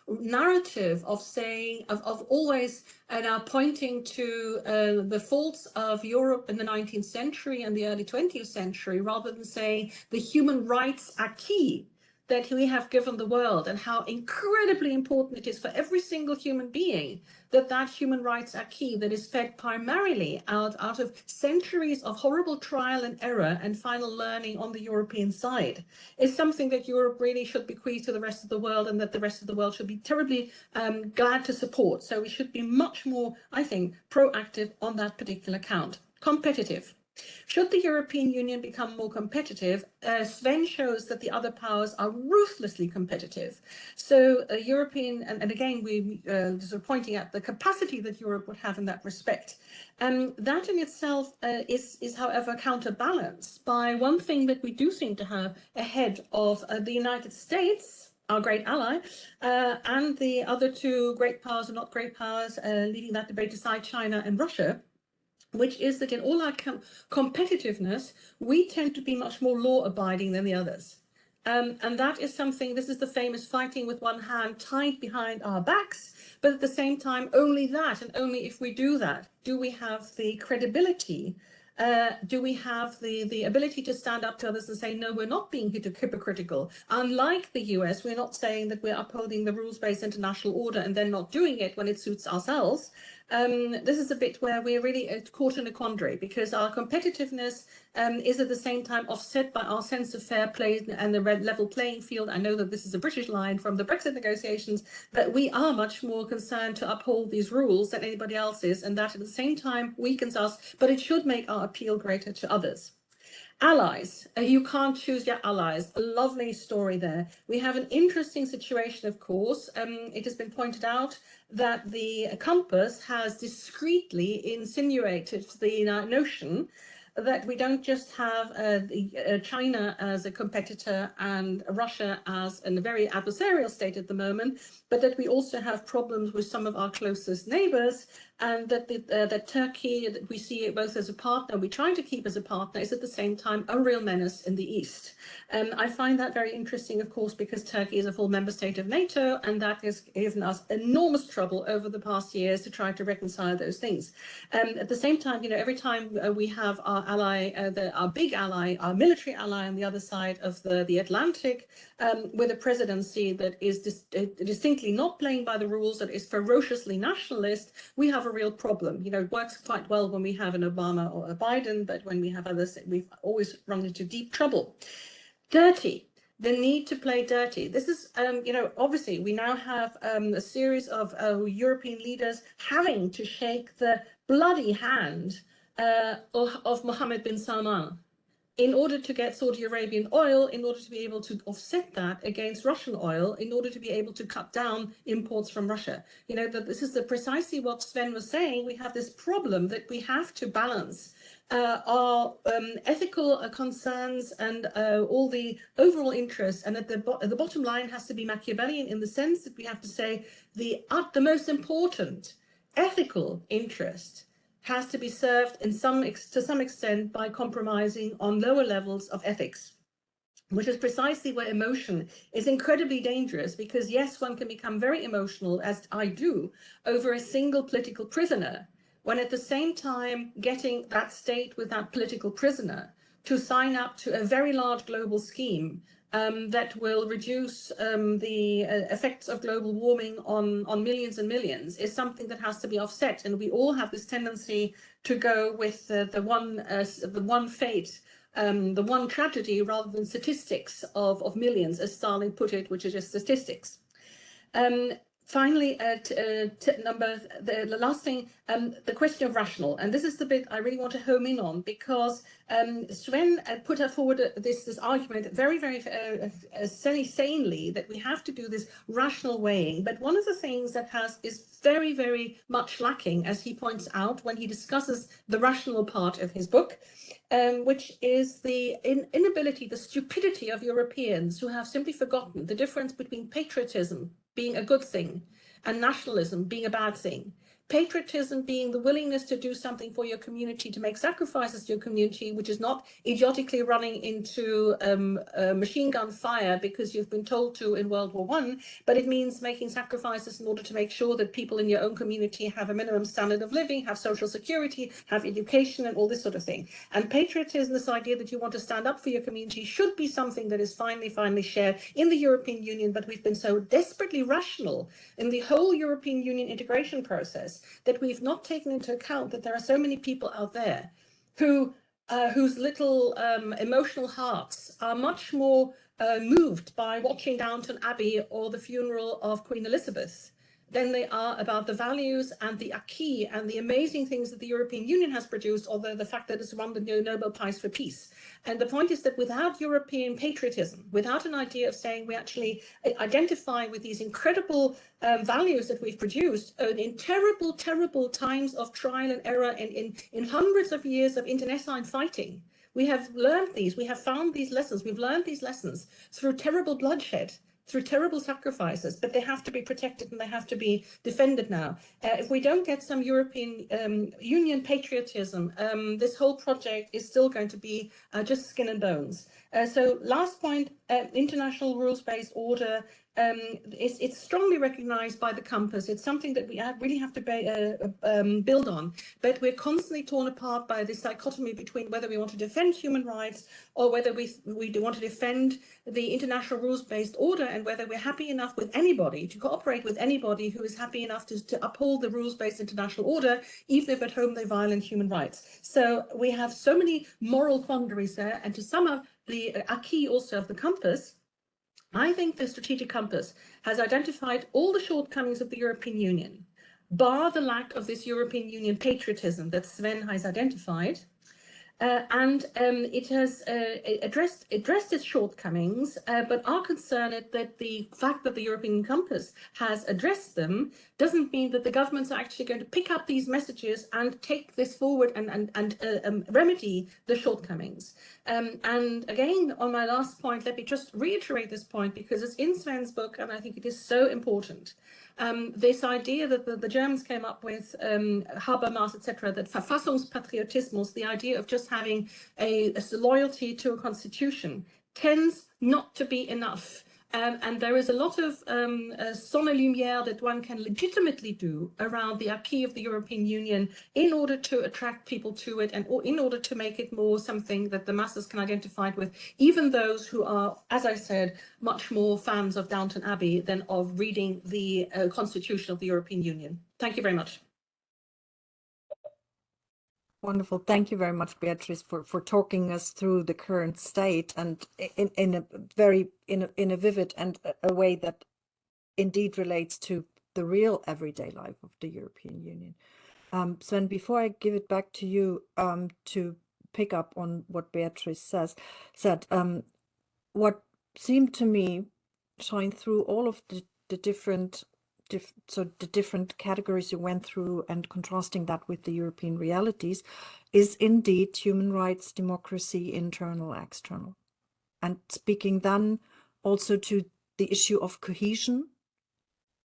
D: narrative of saying, of always now pointing to the faults of Europe in the 19th century and the early 20th century, rather than saying the human rights acquis that we have given the world and how incredibly important it is for every single human being that human rights acquis that is fed primarily out of centuries of horrible trial and error and final learning on the European side is something that Europe really should bequeath to the rest of the world, and that the rest of the world should be terribly glad to support. So we should be much more, I think, proactive on that particular count. Competitive. Should the European Union become more competitive, Sven shows that the other powers are ruthlessly competitive. So European, and again, we sort of pointing at the capacity that Europe would have in that respect. That in itself is, however, counterbalanced by one thing that we do seem to have ahead of the United States, our great ally, and the other two great powers or not great powers, leaving that debate aside, China and Russia, which is that in all our competitiveness, we tend to be much more law-abiding than the others. And that is something, this is the famous fighting with one hand tied behind our backs, but at the same time, only that, and only if we do that, do we have the credibility, do we have the ability to stand up to others and say, no, we're not being hypocritical. Unlike the US, we're not saying that we're upholding the rules-based international order and then not doing it when it suits ourselves. This is a bit where we're really caught in a quandary, because our competitiveness is at the same time offset by our sense of fair play and the level playing field. I know that this is a British line from the Brexit negotiations, but we are much more concerned to uphold these rules than anybody else is, and that at the same time weakens us, but it should make our appeal greater to others. Allies, you can't choose your allies. A lovely story there. We have an interesting situation, of course. It has been pointed out that the compass has discreetly insinuated the notion that we don't just have China as a competitor and Russia as in a very adversarial state at the moment, but that we also have problems with some of our closest neighbors, and that that Turkey, that we see it both as a partner, we try to keep as a partner, is at the same time a real menace in the East. I find that very interesting, of course, because Turkey is a full member state of NATO, and that has given us enormous trouble over the past years to try to reconcile those things. At the same time, you know, every time we have our ally, our big ally, our military ally on the other side of the Atlantic, with a presidency that is distinctly not playing by the rules, that is ferociously nationalist, we have a real problem. You know, it works quite well when we have an Obama or a Biden, but when we have others, we've always run into deep trouble. Dirty. The need to play dirty. This is, you know, obviously we now have a series of European leaders having to shake the bloody hand of Mohammed bin Salman in order to get Saudi Arabian oil, in order to be able to offset that against Russian oil, in order to be able to cut down imports from Russia. You know, that this is precisely what Sven was saying. We have this problem that we have to balance our ethical concerns and all the overall interests, and at the bottom line has to be Machiavellian in the sense that we have to say the most important ethical interest has to be served to some extent by compromising on lower levels of ethics, which is precisely where emotion is incredibly dangerous, because yes, one can become very emotional, as I do, over a single political prisoner, when at the same time getting that state with that political prisoner to sign up to a very large global scheme that will reduce the effects of global warming on millions and millions is something that has to be offset. And we all have this tendency to go with the one fate, the one tragedy, rather than statistics of millions, as Stalin put it, which is just statistics. Finally, the last thing, the question of rational, and this is the bit I really want to home in on, because Sven put forward this argument very sanely that we have to do this rational weighing. But one of the things that is very much lacking, as he points out when he discusses the rational part of his book, which is the inability, the stupidity of Europeans who have simply forgotten the difference between patriotism being a good thing and nationalism being a bad thing. Patriotism being the willingness to do something for your community, to make sacrifices to your community, which is not idiotically running into machine gun fire because you've been told to in World War I, but it means making sacrifices in order to make sure that people in your own community have a minimum standard of living, have social security, have education, and all this sort of thing. And patriotism, this idea that you want to stand up for your community, should be something that is finally shared in the European Union, but we've been so desperately rational in the whole European Union integration process that we've not taken into account that there are so many people out there who whose little emotional hearts are much more moved by watching Downton Abbey or the funeral of Queen Elizabeth than they are about the values and the acquis and the amazing things that the European Union has produced, although the fact that it's won the Nobel Prize for Peace. And the point is that without European patriotism, without an idea of saying we actually identify with these incredible values that we've produced in terrible times of trial and error, in hundreds of years of internecine fighting, we have learned these, we have found these lessons, we've learned these lessons through terrible bloodshed, through terrible sacrifices, but they have to be protected and they have to be defended now. If we don't get some European Union patriotism, this whole project is still going to be just skin and bones. So last point, international rules-based order, it's strongly recognized by the compass. It's something that we really have to build on, but we're constantly torn apart by this dichotomy between whether we want to defend human rights or whether we want to defend the international rules-based order, and whether we're happy enough with anybody to cooperate with anybody who is happy enough to uphold the rules-based international order, even if at home they violate human rights. So we have so many moral quandaries there, and to sum up the acquis also of the compass, I think the strategic compass has identified all the shortcomings of the European Union, bar the lack of this European Union patriotism that Sven has identified, and it has addressed its shortcomings, but are concerned that the fact that the European compass has addressed them doesn't mean that the governments are actually going to pick up these messages and take this forward and remedy the shortcomings. And again, on my last point, let me just reiterate this point because it's in Sven's book and I think it is so important. This idea that the Germans came up with, Habermas, etc., that Verfassungspatriotismus, the idea of just having a loyalty to a constitution, tends not to be enough. And there is a lot of sonne lumière that one can legitimately do around the acquis of the European Union in order to attract people to it and in order to make it more something that the masses can identify with, even those who are, as I said, much more fans of Downton Abbey than of reading the Constitution of the European Union. Thank you very much.
B: Wonderful. Thank you very much, Beatrice, for talking us through the current state and in a vivid and a way that indeed relates to the real everyday life of the European Union. Sven, before I give it back to you to pick up on what Beatrice said, what seemed to me shine through all of the different categories you went through and contrasting that with the European realities is indeed human rights, democracy, internal, external. And speaking then also to the issue of cohesion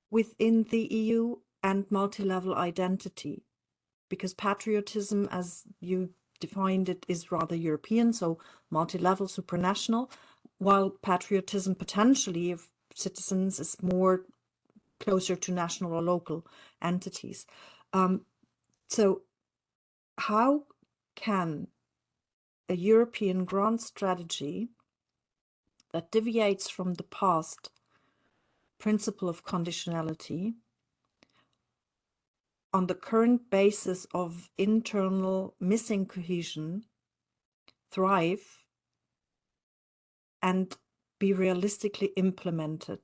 B: within the EU and multi-level identity, because patriotism, as you defined it, is rather European, so multi-level, supranational, while patriotism potentially of citizens is more closer to national or local entities. So how can a European grand strategy that deviates from the past principle of conditionality on the current basis of internal missing cohesion thrive and be realistically implemented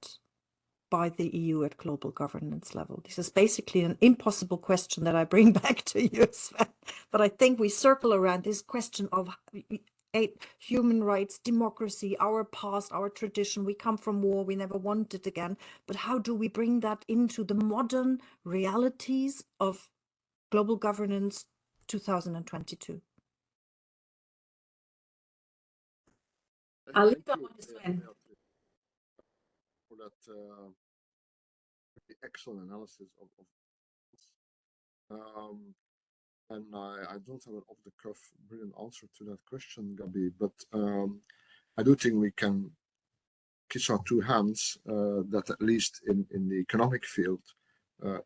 B: by the EU at global governance level? This is basically an impossible question that I bring back to you, Sven. But I think we circle around this question of human rights, democracy, our past, our tradition. We come from war, we never want it again. But how do we bring that into the modern realities of global governance 2022?
D: I'll leave that one to Sven.
C: For that excellent analysis of and I don't have an off-the-cuff brilliant answer to that question, Gabi, but I do think we can kiss our two hands that at least in the economic field,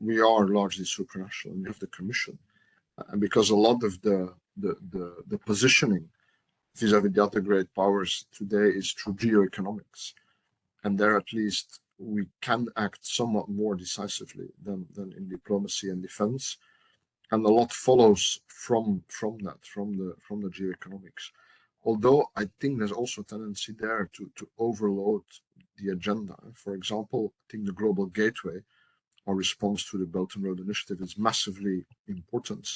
C: we are largely supranational. We have the Commission, and because a lot of the positioning vis-a-vis the other great powers today is through geoeconomics, and there at least we can act somewhat more decisively than in diplomacy and defense, and a lot follows from the geoeconomics. Although I think there's also a tendency there to overload the agenda. For example, I think the Global Gateway, our response to the Belt and Road Initiative, is massively important.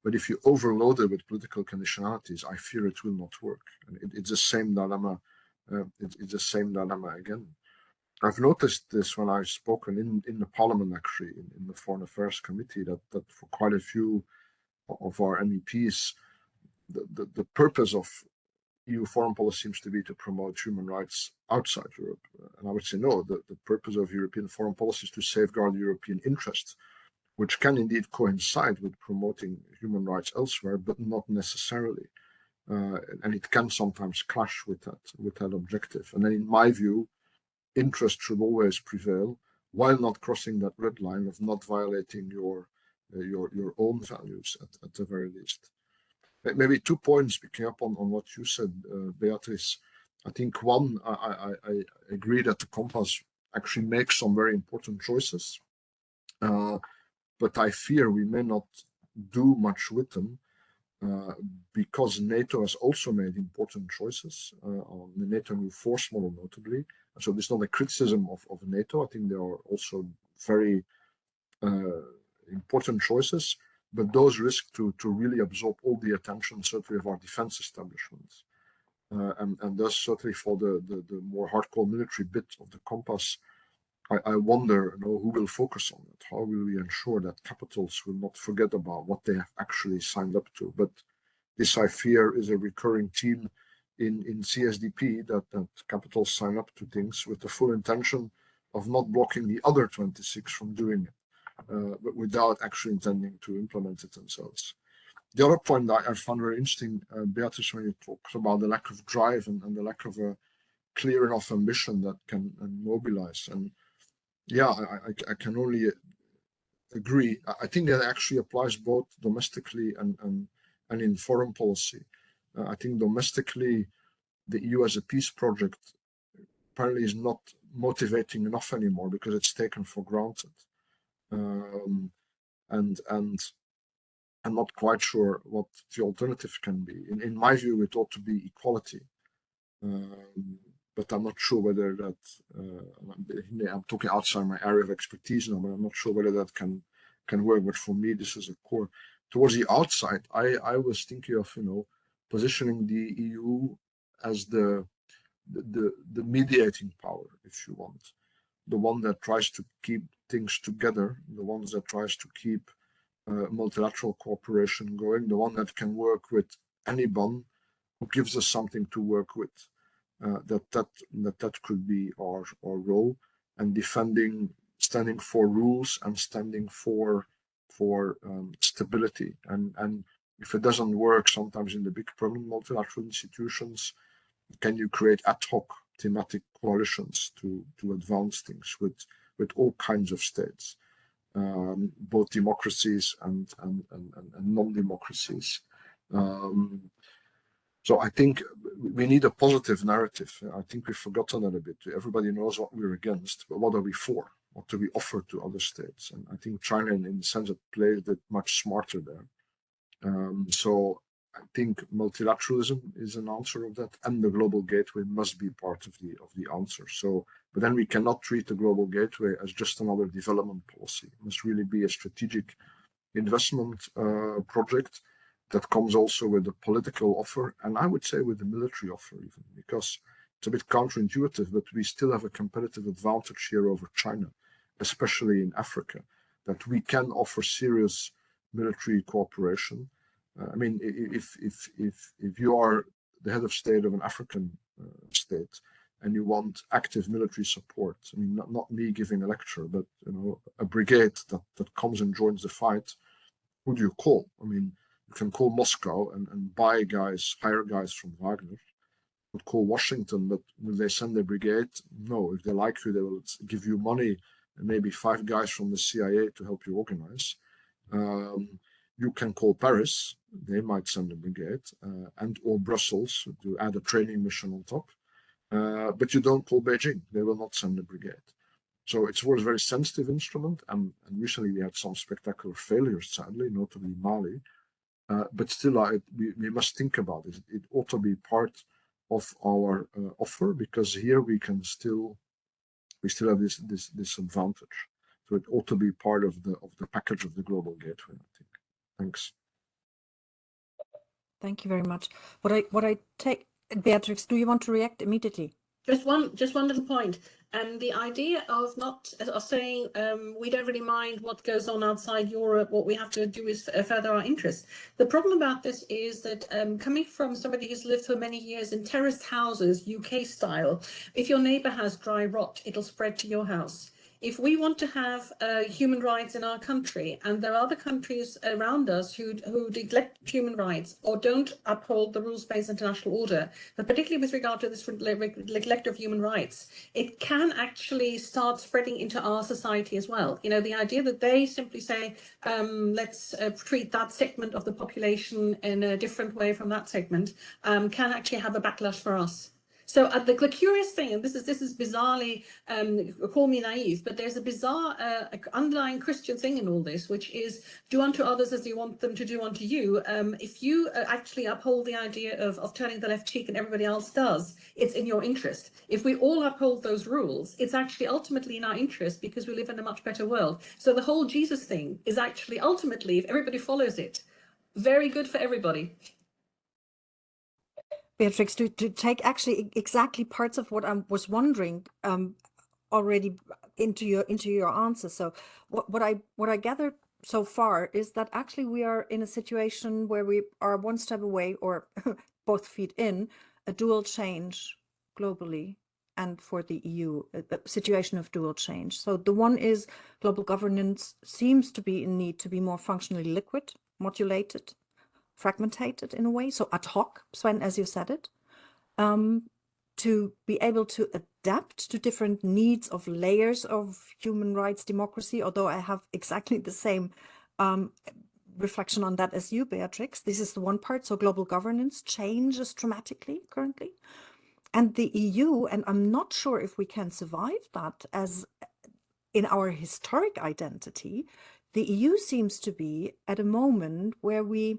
C: But if you overload it with political conditionalities, I fear it will not work. And it's the same dilemma. It's the same dilemma again. I've noticed this when I've spoken in the Parliament, actually, in the Foreign Affairs Committee, that for quite a few of our MEPs, the purpose of EU foreign policy seems to be to promote human rights outside Europe. And I would say no, the purpose of European foreign policy is to safeguard European interests, which can indeed coincide with promoting human rights elsewhere, but not necessarily. And it can sometimes clash with that objective. And then in my view, interest should always prevail, while not crossing that red line of not violating your own values at the very least. Maybe 2 points picking up on what you said, Beatrice. I think one, I agree that the compass actually makes some very important choices, but I fear we may not do much with them because NATO has also made important choices on the NATO new force model, notably. So this is not a criticism of NATO. I think there are also very important choices, but those risk to really absorb all the attention, certainly of our defense establishments. And thus, certainly for the more hardcore military bit of the compass, I wonder, who will focus on it? How will we ensure that capitals will not forget about what they have actually signed up to? But this, I fear, is a recurring theme in CSDP, that capitals sign up to things with the full intention of not blocking the other 26 from doing it. But without actually intending to implement it themselves. The other point that I found very interesting, Beatrice, when you talked about the lack of drive and the lack of a clear enough ambition that can mobilize. And yeah, I can only agree. I think that actually applies both domestically and in foreign policy. I think domestically, the EU as a peace project apparently is not motivating enough anymore because it's taken for granted. And I'm not quite sure what the alternative can be. In my view, it ought to be equality, but I'm not sure whether that. I'm talking outside my area of expertise now, but I'm not sure whether that can work. But for me, this is a core. Towards the outside, I was thinking of positioning the EU as the mediating power, if you want, the one that tries to keep things together, the ones that tries to keep multilateral cooperation going, the one that can work with anyone who gives us something to work with. That could be our role, and standing for rules and standing for stability. And if it doesn't work, sometimes in the big permanent multilateral institutions, can you create ad hoc thematic coalitions to advance things with all kinds of states, both democracies and non-democracies. So I think we need a positive narrative. I think we've forgotten that a bit. Everybody knows what we're against, but what are we for? What do we offer to other states? And I think China, in the sense, it plays it much smarter there. So I think multilateralism is an answer of that, and the Global Gateway must be part of the answer. So But then we cannot treat the Global Gateway as just another development policy. It must really be a strategic investment project that comes also with a political offer, and I would say with a military offer even, because it's a bit counterintuitive, but we still have a competitive advantage here over China, especially in Africa, that we can offer serious military cooperation. I mean, if you are the head of state of an African state and you want active military support, I mean, not me giving a lecture, but a brigade that comes and joins the fight, who do you call? I mean, you can call Moscow and buy guys, hire guys from Wagner. You could call Washington, but will they send a brigade? No. If they like you, they will give you money and maybe 5 guys from the CIA to help you organize. You can call Paris. They might send a brigade, and or Brussels to add a training mission on top. But you don't call Beijing. They will not send a brigade. So it's a very sensitive instrument, and recently we had some spectacular failures, sadly, notably Mali. But still, we must think about it. It ought to be part of our offer, because here we still have this advantage. So it ought to be part of the package of the Global Gateway, I think. Thanks.
B: Thank you very much. What I take, Beatrix, do you want to react immediately?
D: Just one little point. The idea of saying we don't really mind what goes on outside Europe, what we have to do is further our interests. The problem about this is that coming from somebody who's lived for many years in terraced houses, UK style, if your neighbour has dry rot, it'll spread to your house. If we want to have human rights in our country, and there are other countries around us who neglect human rights or don't uphold the rules-based international order, but particularly with regard to this neglect of human rights, it can actually start spreading into our society as well. The idea that they simply say, let's treat that segment of the population in a different way from that segment, can actually have a backlash for us. So the curious thing, and this is bizarrely, call me naive, but there's a bizarre underlying Christian thing in all this, which is do unto others as you want them to do unto you. If you actually uphold the idea of turning the left cheek and everybody else does, it's in your interest. If we all uphold those rules, it's actually ultimately in our interest, because we live in a much better world. So the whole Jesus thing is actually ultimately, if everybody follows it, very good for everybody.
B: Beatrix, to take actually exactly parts of what I was wondering already into your answer. So what I gathered so far is that actually we are in a situation where we are one step away, or both feet in, a dual change globally, and for the EU, a situation of dual change. So the one is global governance seems to be in need to be more functionally liquid, modulated, fragmented in a way, so ad hoc, Sven, as you said it, to be able to adapt to different needs of layers of human rights democracy, although I have exactly the same reflection on that as you, Beatrix. This is the one part, so global governance changes dramatically currently. And the EU, and I'm not sure if we can survive that as in our historic identity, the EU seems to be at a moment where we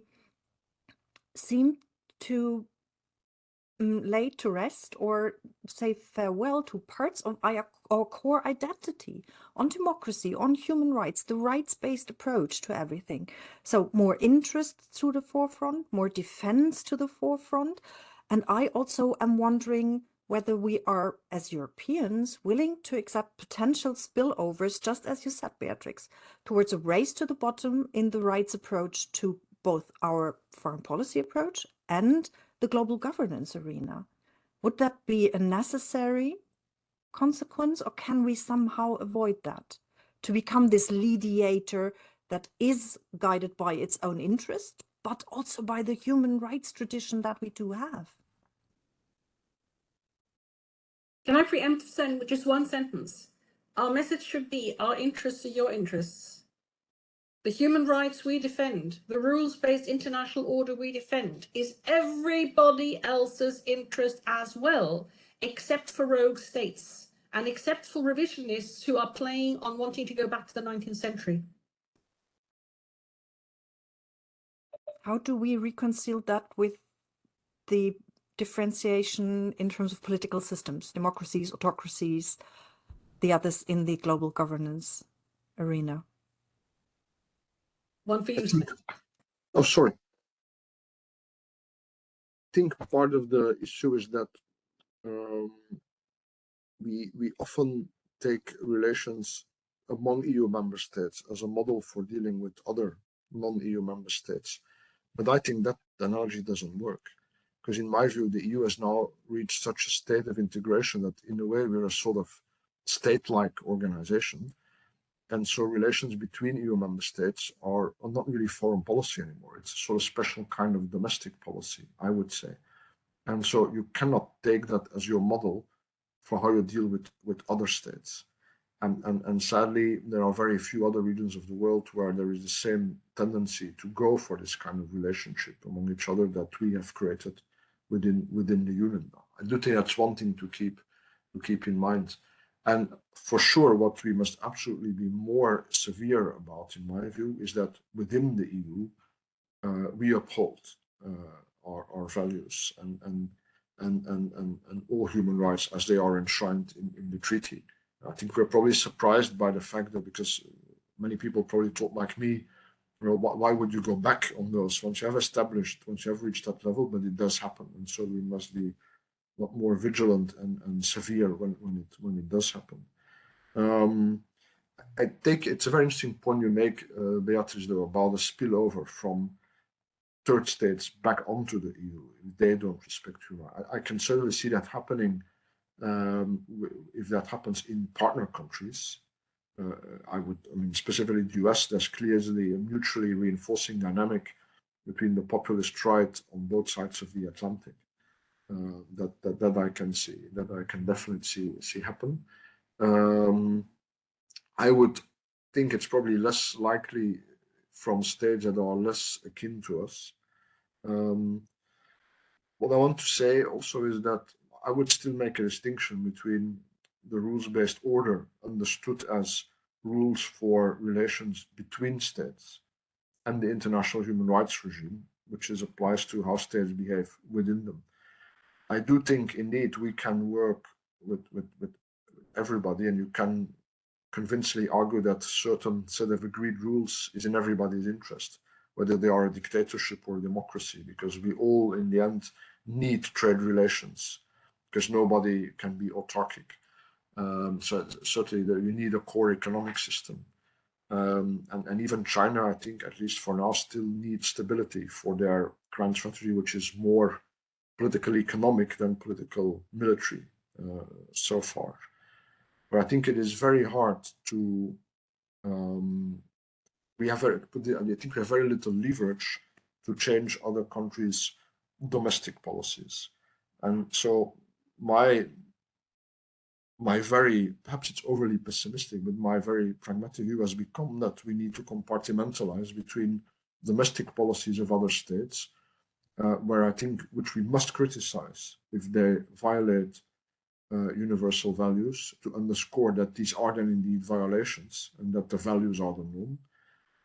B: seem to lay to rest or say farewell to parts of our core identity on democracy, on human rights, the rights-based approach to everything. So more interest to the forefront, more defense to the forefront. And I also am wondering whether we are, as Europeans, willing to accept potential spillovers, just as you said, Beatrix, towards a race to the bottom in the rights approach to both our foreign policy approach and the global governance arena. Would that be a necessary consequence, or can we somehow avoid that? To become this mediator that is guided by its own interest, but also by the human rights tradition that we do have.
D: Can I preempt with just one sentence? Our message should be, our interests are your interests. The human rights we defend, the rules-based international order we defend, is everybody else's interest as well, except for rogue states and except for revisionists who are playing on wanting to go back to the 19th century.
B: How do we reconcile that with the differentiation in terms of political systems, democracies, autocracies, the others in the global governance arena?
D: One for you.
C: Oh, sorry. I think part of the issue is that we often take relations among EU member states as a model for dealing with other non-EU member states. But I think that analogy doesn't work, because in my view, the EU has now reached such a state of integration that in a way we're a sort of state-like organization. And so relations between EU member states are not really foreign policy anymore. It's a sort of special kind of domestic policy, I would say. And so you cannot take that as your model for how you deal with other states. And sadly, there are very few other regions of the world where there is the same tendency to go for this kind of relationship among each other that we have created within the Union now. I do think that's one thing to keep in mind. And for sure, what we must absolutely be more severe about, in my view, is that within the EU, we uphold our values and all human rights as they are enshrined in the treaty. I think we're probably surprised by the fact that, because many people probably thought like me, why would you go back on those once you have reached that level? But it does happen, and so we must be a lot more vigilant and severe when it does happen. I think it's a very interesting point you make, Beatrice, though, about the spillover from third states back onto the EU if they don't respect human rights. I can certainly see that happening. If that happens in partner countries, specifically the US, there's clearly a mutually reinforcing dynamic between the populist right on both sides of the Atlantic. That I can definitely see happen. I would think it's probably less likely from states that are less akin to us. What I want to say also is that I would still make a distinction between the rules-based order understood as rules for relations between states and the international human rights regime, which applies to how states behave within them. I do think indeed we can work with everybody, and you can convincingly argue that a certain set of agreed rules is in everybody's interest, whether they are a dictatorship or a democracy, because we all in the end need trade relations, because nobody can be autarkic. So certainly you need a core economic system. And even China, I think, at least for now, still needs stability for their grand strategy, which is more political economic than political military so far. But I think it is very hard to, I think we have very little leverage to change other countries' domestic policies. And so my very, perhaps it's overly pessimistic, but my very pragmatic view has become that we need to compartmentalize between domestic policies of other states, where I think, which we must criticize if they violate universal values, to underscore that these are then indeed violations and that the values are the norm,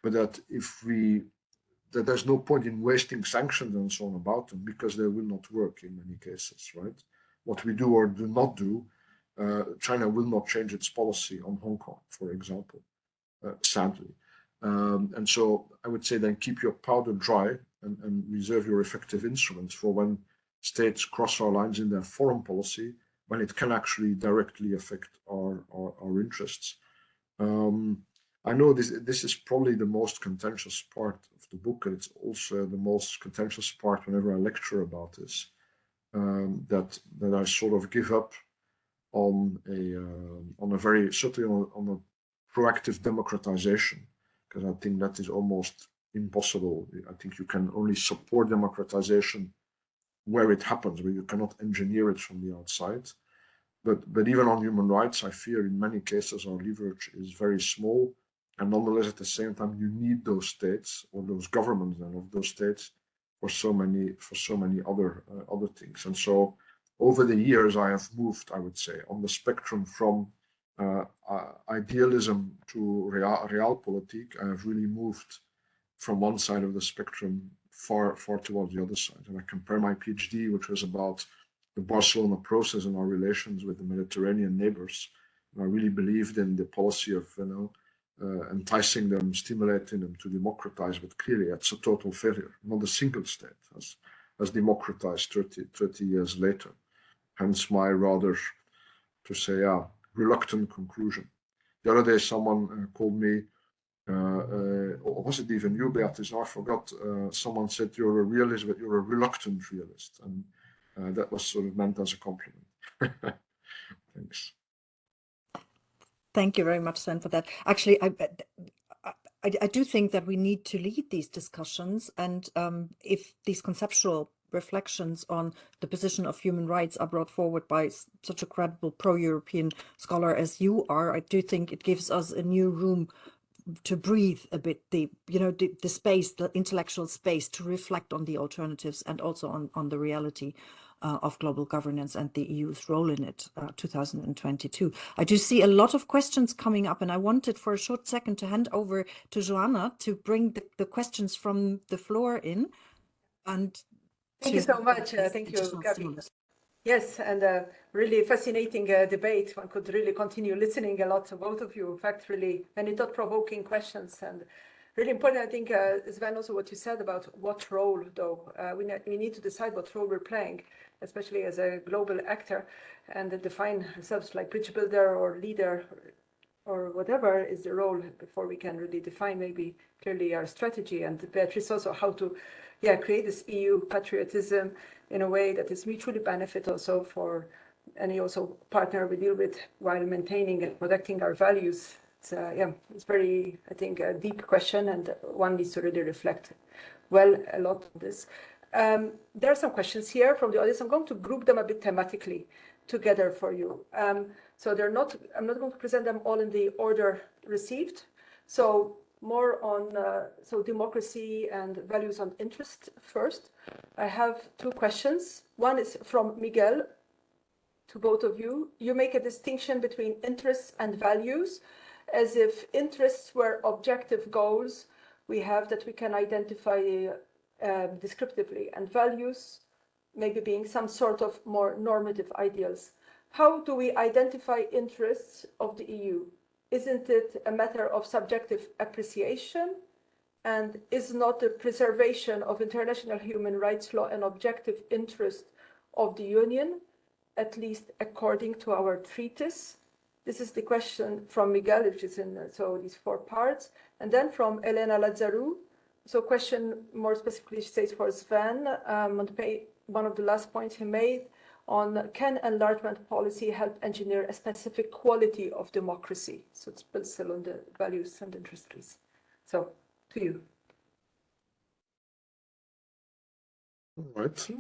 C: but that that there's no point in wasting sanctions and so on about them, because they will not work in many cases, right? What we do or do not do, China will not change its policy on Hong Kong, for example, sadly. And so I would say then keep your powder dry and reserve your effective instruments for when states cross our lines in their foreign policy, when it can actually directly affect our interests. I know this is probably the most contentious part of the book, and it's also the most contentious part whenever I lecture about this, that I sort of give up on a very, certainly on a proactive democratization, because I think that is almost impossible. I think you can only support democratization where it happens, where you cannot engineer it from the outside. But even on human rights, I fear in many cases our leverage is very small, and nonetheless at the same time you need those states or those governments and of those states for so many other things. And so over the years I have moved, I would say, on the spectrum from idealism to realpolitik. I have really moved from one side of the spectrum far towards the other side. And I compare my PhD, which was about the Barcelona process and our relations with the Mediterranean neighbors, I really believed in the policy of, enticing them, stimulating them to democratize, but clearly it's a total failure. Not a single state has democratized 30 years later. Hence my rather, to say, reluctant conclusion. The other day someone called me, or was it even you, Beatrice? I forgot. Someone said you're a realist, but you're a reluctant realist. And that was sort of meant as a compliment. Thanks.
B: Thank you very much, Sven, for that. Actually, I do think that we need to lead these discussions, and if these conceptual reflections on the position of human rights are brought forward by such a credible pro-European scholar as you are, I do think it gives us a new room to breathe a bit, the space, the intellectual space to reflect on the alternatives and also on the reality of global governance and the EU's role in it, 2022. I do see a lot of questions coming up, and I wanted for a short second to hand over to Joanna to bring the questions from the floor in. And
E: thank you so much. Thank you, Gabby. Yes, and really fascinating debate. One could really continue listening a lot to both of you. In fact, really many thought-provoking questions, and really important, I think, Sven, also what you said about what role, though. We need to decide what role we're playing, especially as a global actor, and define ourselves like bridge builder or leader or whatever is the role before we can really define maybe clearly our strategy. And Beatrice also how to create this EU patriotism in a way that is mutually benefit also for any also partner we deal with while maintaining and protecting our values. It's very, I think, a deep question, and one needs to really reflect a lot on this. There are some questions here from the audience. I'm going to group them a bit thematically together for you. So I'm not going to present them all in the order received. So more on democracy and values on interest first. I have two questions. One is from Miguel to both of you. You make a distinction between interests and values, as if interests were objective goals we have that we can identify descriptively, and values maybe being some sort of more normative ideals. How do we identify interests of the EU? Isn't it a matter of subjective appreciation? And is not the preservation of international human rights law an objective interest of the Union, at least according to our treaties? This is the question from Miguel, which is in these 4 parts. And then from Elena Lazarou. So question more specifically, she says, for Sven, one of the last points he made on, can enlargement policy help engineer a specific quality of democracy? So it's built still on the values and interests. So to you.
C: All right.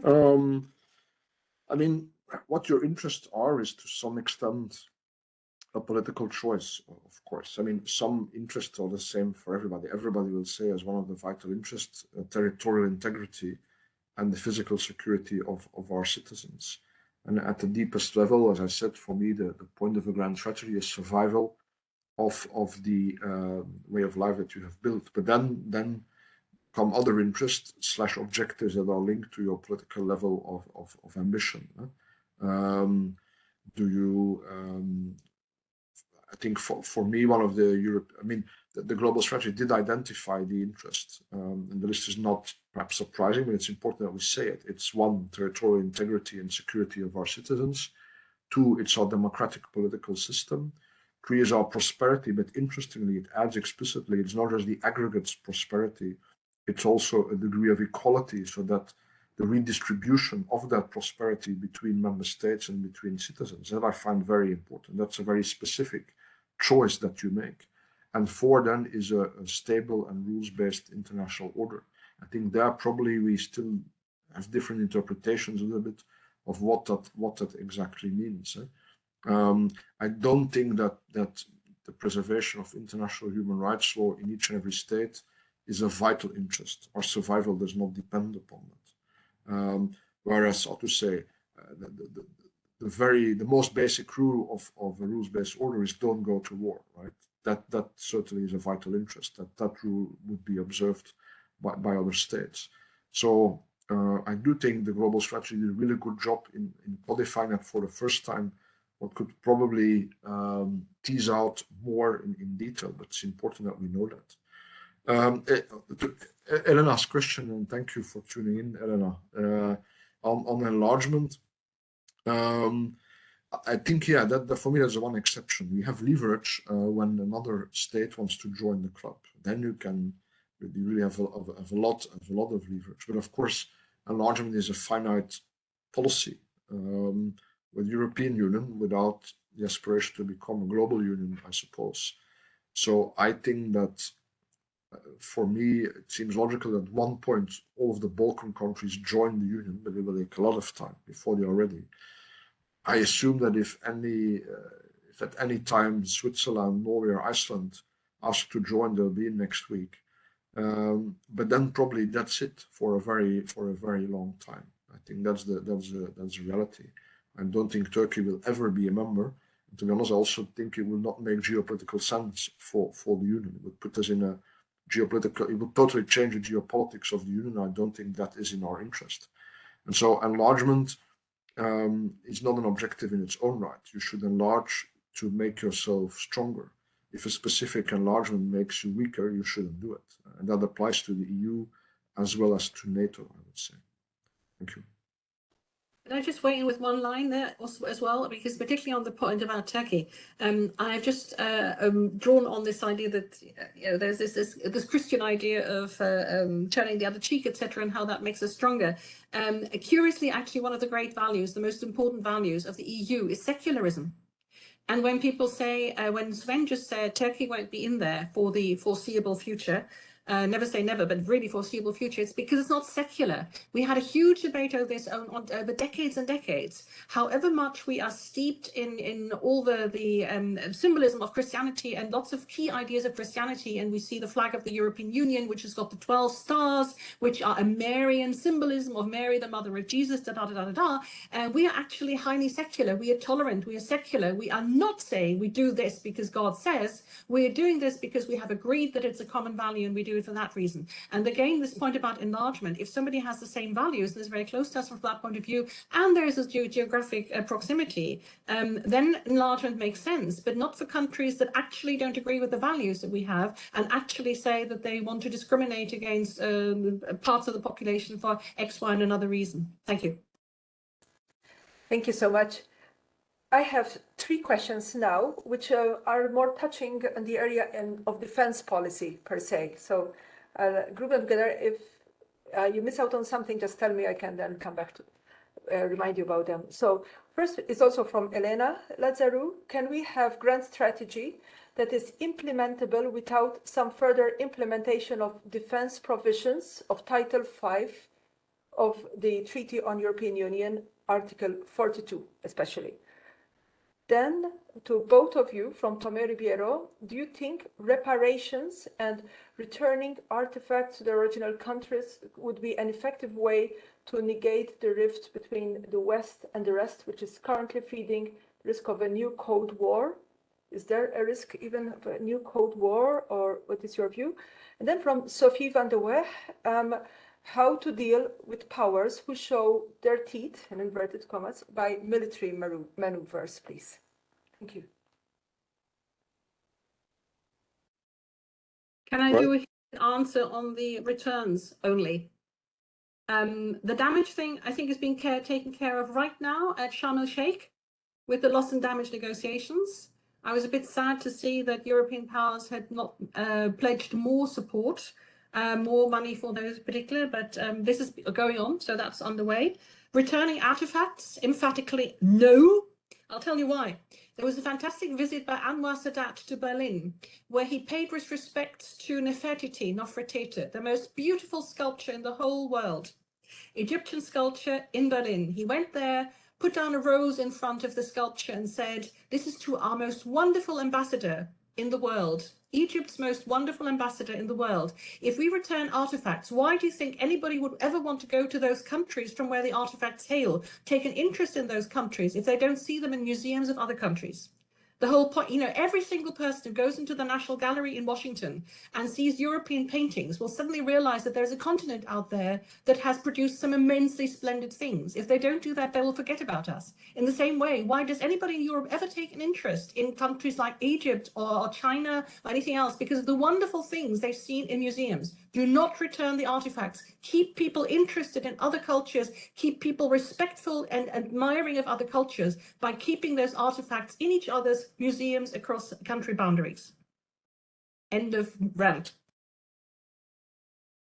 C: I mean, what your interests are is to some extent a political choice, of course. I mean, some interests are the same for everybody. Everybody will say as one of the vital interests, territorial integrity and the physical security of our citizens. And at the deepest level, as I said, for me, the point of a grand strategy is survival of the way of life that you have built. But then come other interests / objectives that are linked to your political level of ambition. I think for me, one of the the global strategy did identify the interests, and the list is not perhaps surprising, but it's important that we say it. It's 1, territorial integrity and security of our citizens. 2, it's our democratic political system. 3 is our prosperity, but interestingly, it adds explicitly, it's not just the aggregate prosperity, it's also a degree of equality, so that the redistribution of that prosperity between member states and between citizens, that I find very important. That's a very specific choice that you make. And 4 then is a stable and rules-based international order. I think there probably we still have different interpretations a little bit of what that exactly means. I don't think that the preservation of international human rights law in each and every state is a vital interest. Our survival does not depend upon that. Whereas, how to say, the most basic rule of a rules-based order is don't go to war, right? That certainly is a vital interest, that rule would be observed by other states. So I do think the global strategy did a really good job in codifying that for the first time one could probably tease out more in detail, but it's important that we know that. Elena's question, and thank you for tuning in, Elena, on enlargement. I think, yeah, that for me, there's one exception. We have leverage when another state wants to join the club. Then you really have a lot of leverage. But of course, enlargement is a finite policy. With European Union, without the aspiration to become a global union, I suppose. So I think that for me, it seems logical that at one point all of the Balkan countries join the union, but it will take a lot of time before they are ready. I assume that if at any time Switzerland, Norway, or Iceland ask to join, they'll be in next week. But then probably that's it for a very long time. I think that's the reality. I don't think Turkey will ever be a member. And to be honest, I also think it will not make geopolitical sense for the union. It would put us in a geopolitical. It would totally change the geopolitics of the union. I don't think that is in our interest. And so enlargement is not an objective in its own right. You should enlarge to make yourself stronger. If a specific enlargement makes you weaker, you shouldn't do it. And that applies to the EU as well as to NATO, I would say. Thank you.
D: Can I just weigh in with one line there also, as well, because particularly on the point about Turkey, I've just drawn on this idea that there's this Christian idea of turning the other cheek, etc., and how that makes us stronger. Curiously, actually, one of the great values, the most important values of the EU is secularism. And when people say, when Sven just said Turkey won't be in there for the foreseeable future, never say never, but really foreseeable future, it's because it's not secular. We had a huge debate over this over decades and decades. However much we are steeped in all the symbolism of Christianity and lots of key ideas of Christianity, and we see the flag of the European Union, which has got the 12 stars, which are a Marian symbolism of Mary, the mother of Jesus, we are actually highly secular. We are tolerant. We are secular. We are not saying we do this because God says. We are doing this because we have agreed that it's a common value, and we do it for that reason. And again, this point about enlargement, if somebody has the same values and is very close to us from that point of view, and there is a geographic proximity, then enlargement makes sense, but not for countries that actually don't agree with the values that we have and actually say that they want to discriminate against parts of the population for X, Y, and another reason. Thank you.
E: Thank you so much. I have 3 questions now, which are more touching on the area of defense policy per se. So I'll group them together. If you miss out on something, just tell me. I can then come back to remind you about them. So first is also from Elena Lazaru. Can we have grand strategy that is implementable without some further implementation of defense provisions of Title 5 of the Treaty on European Union, Article 42 especially? Then, to both of you, from Tomé Ribeiro, do you think reparations and returning artifacts to the original countries would be an effective way to negate the rift between the West and the rest, which is currently feeding risk of a new Cold War? Is there a risk even of a new Cold War, or what is your view? And then from Sophie van der Weg, how to deal with powers who show their teeth, in inverted commas, by military maneuvers, please. Thank you.
D: Can I do an answer on the returns only? The damage thing, I think, is being taken care of right now at Sharm el-Sheikh with the loss and damage negotiations. I was a bit sad to see that European powers had not pledged more support, more money for those particular, but this is going on, so that's underway. Returning artifacts, emphatically no. I'll tell you why. There was a fantastic visit by Anwar Sadat to Berlin, where he paid his respects to Nefertiti, Nofretete, the most beautiful sculpture in the whole world. Egyptian sculpture in Berlin. He went there, put down a rose in front of the sculpture and said, "This is to our most wonderful ambassador in the world, Egypt's most wonderful ambassador in the world. If we return artifacts, why do you think anybody would ever want to go to those countries from where the artifacts hail, take an interest in those countries if they don't see them in museums of other countries?" The whole point, you know, every single person who goes into the National Gallery in Washington and sees European paintings will suddenly realize that there's a continent out there that has produced some immensely splendid things. If they don't do that, they will forget about us. In the same way, why does anybody in Europe ever take an interest in countries like Egypt or China or anything else? Because of the wonderful things they've seen in museums. Do not return the artifacts. Keep people interested in other cultures. Keep people respectful and admiring of other cultures by keeping those artifacts in each other's museums across country boundaries. End of rant.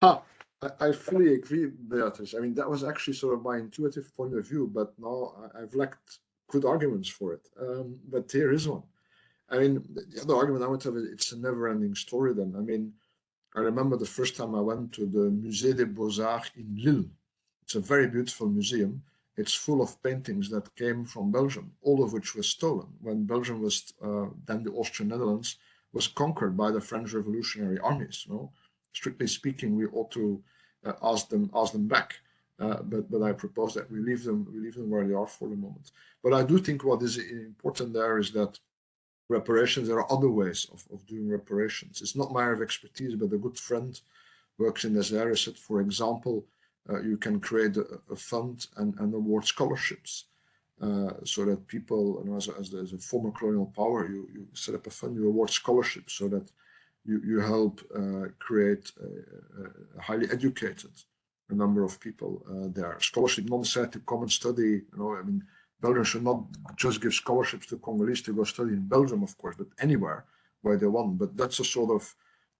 C: I fully agree, Beatrice. I mean, that was actually sort of my intuitive point of view, but now I've lacked good arguments for it. But here is one. I mean, the other argument I would have is it's a never-ending story then. I mean, I remember the first time I went to the Musée des Beaux-Arts in Lille. It's a very beautiful museum. It's full of paintings that came from Belgium, all of which was stolen when Belgium was, then the Austrian Netherlands, was conquered by the French revolutionary armies. You know? Strictly speaking, we ought to ask them back. But I propose that we leave them where they are for the moment. But I do think what is important there is that reparations, there are other ways of doing reparations. It's not my area of expertise, but a good friend works in this area said, for example, you can create a fund and award scholarships so that people, you know, as a former colonial power, you set up a fund, you award scholarships so that you help create a highly educated number of people there. Scholarship not necessarily to come and study, you know, I mean, Belgium should not just give scholarships to Congolese to go study in Belgium, of course, but anywhere where they want. But that's a sort of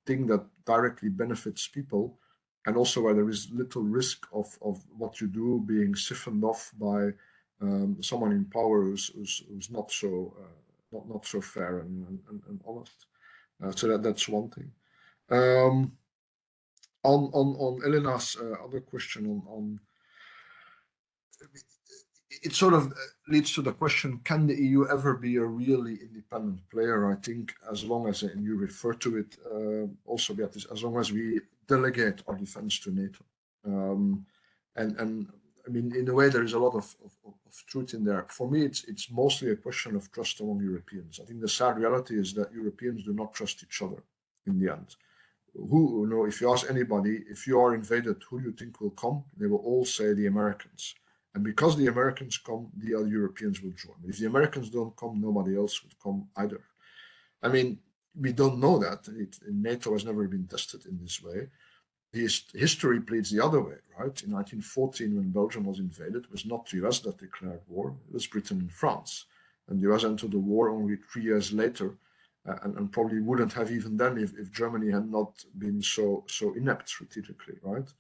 C: thing that directly benefits people, and also where there is little risk of what you do being siphoned off by someone in power who's not so fair and honest. So that's one thing. On Elena's other question on it sort of leads to the question, can the EU ever be a really independent player? I think as long as, and you refer to it also, Beatrice, as long as we delegate our defense to NATO. And I mean, in a way, there is a lot of truth in there. For me, it's mostly a question of trust among Europeans. I think the sad reality is that Europeans do not trust each other in the end. You know, if you ask anybody, if you are invaded, who do you think will come? They will all say the Americans. And because the Americans come, the other Europeans will join. If the Americans don't come, nobody else would come either. I mean, we don't know that. NATO has never been tested in this way. History pleads the other way, right? In 1914, when Belgium was invaded, it was not the US that declared war, it was Britain and France. And the US entered the war only 3 years later, and probably wouldn't have even then if Germany had not been so inept strategically, right?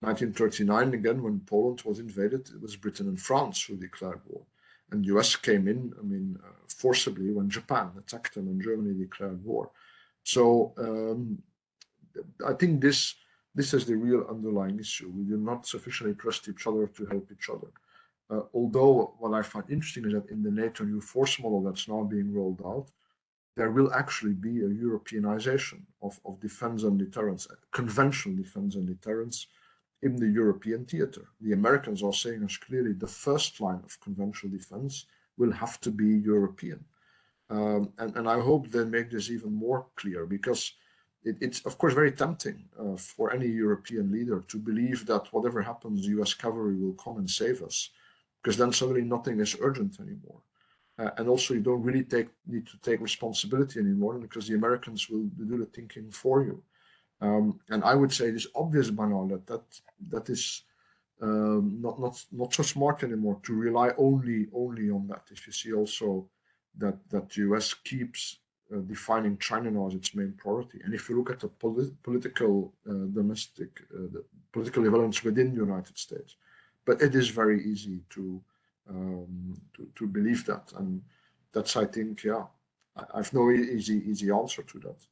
C: 1939, again, when Poland was invaded, it was Britain and France who declared war. And the US came in, I mean, forcibly when Japan attacked them and Germany declared war. So I think this is the real underlying issue. We do not sufficiently trust each other to help each other. Although what I find interesting is that in the NATO new force model that's now being rolled out, there will actually be a Europeanization of defense and deterrence, conventional defense and deterrence in the European theater. The Americans are saying us clearly the first line of conventional defense will have to be European. And I hope they make this even more clear, because it's of course very tempting for any European leader to believe that whatever happens, the US cavalry will come and save us, because then suddenly nothing is urgent anymore. And also you don't really need to take responsibility anymore, because the Americans will do the thinking for you. And I would say it is obvious by now that is not so smart anymore to rely only on that. If you see also that the US keeps defining China now as its main priority, and if you look at the political political developments within the United States, but it is very easy to believe that, and that's, I think, yeah, I have no easy answer to that.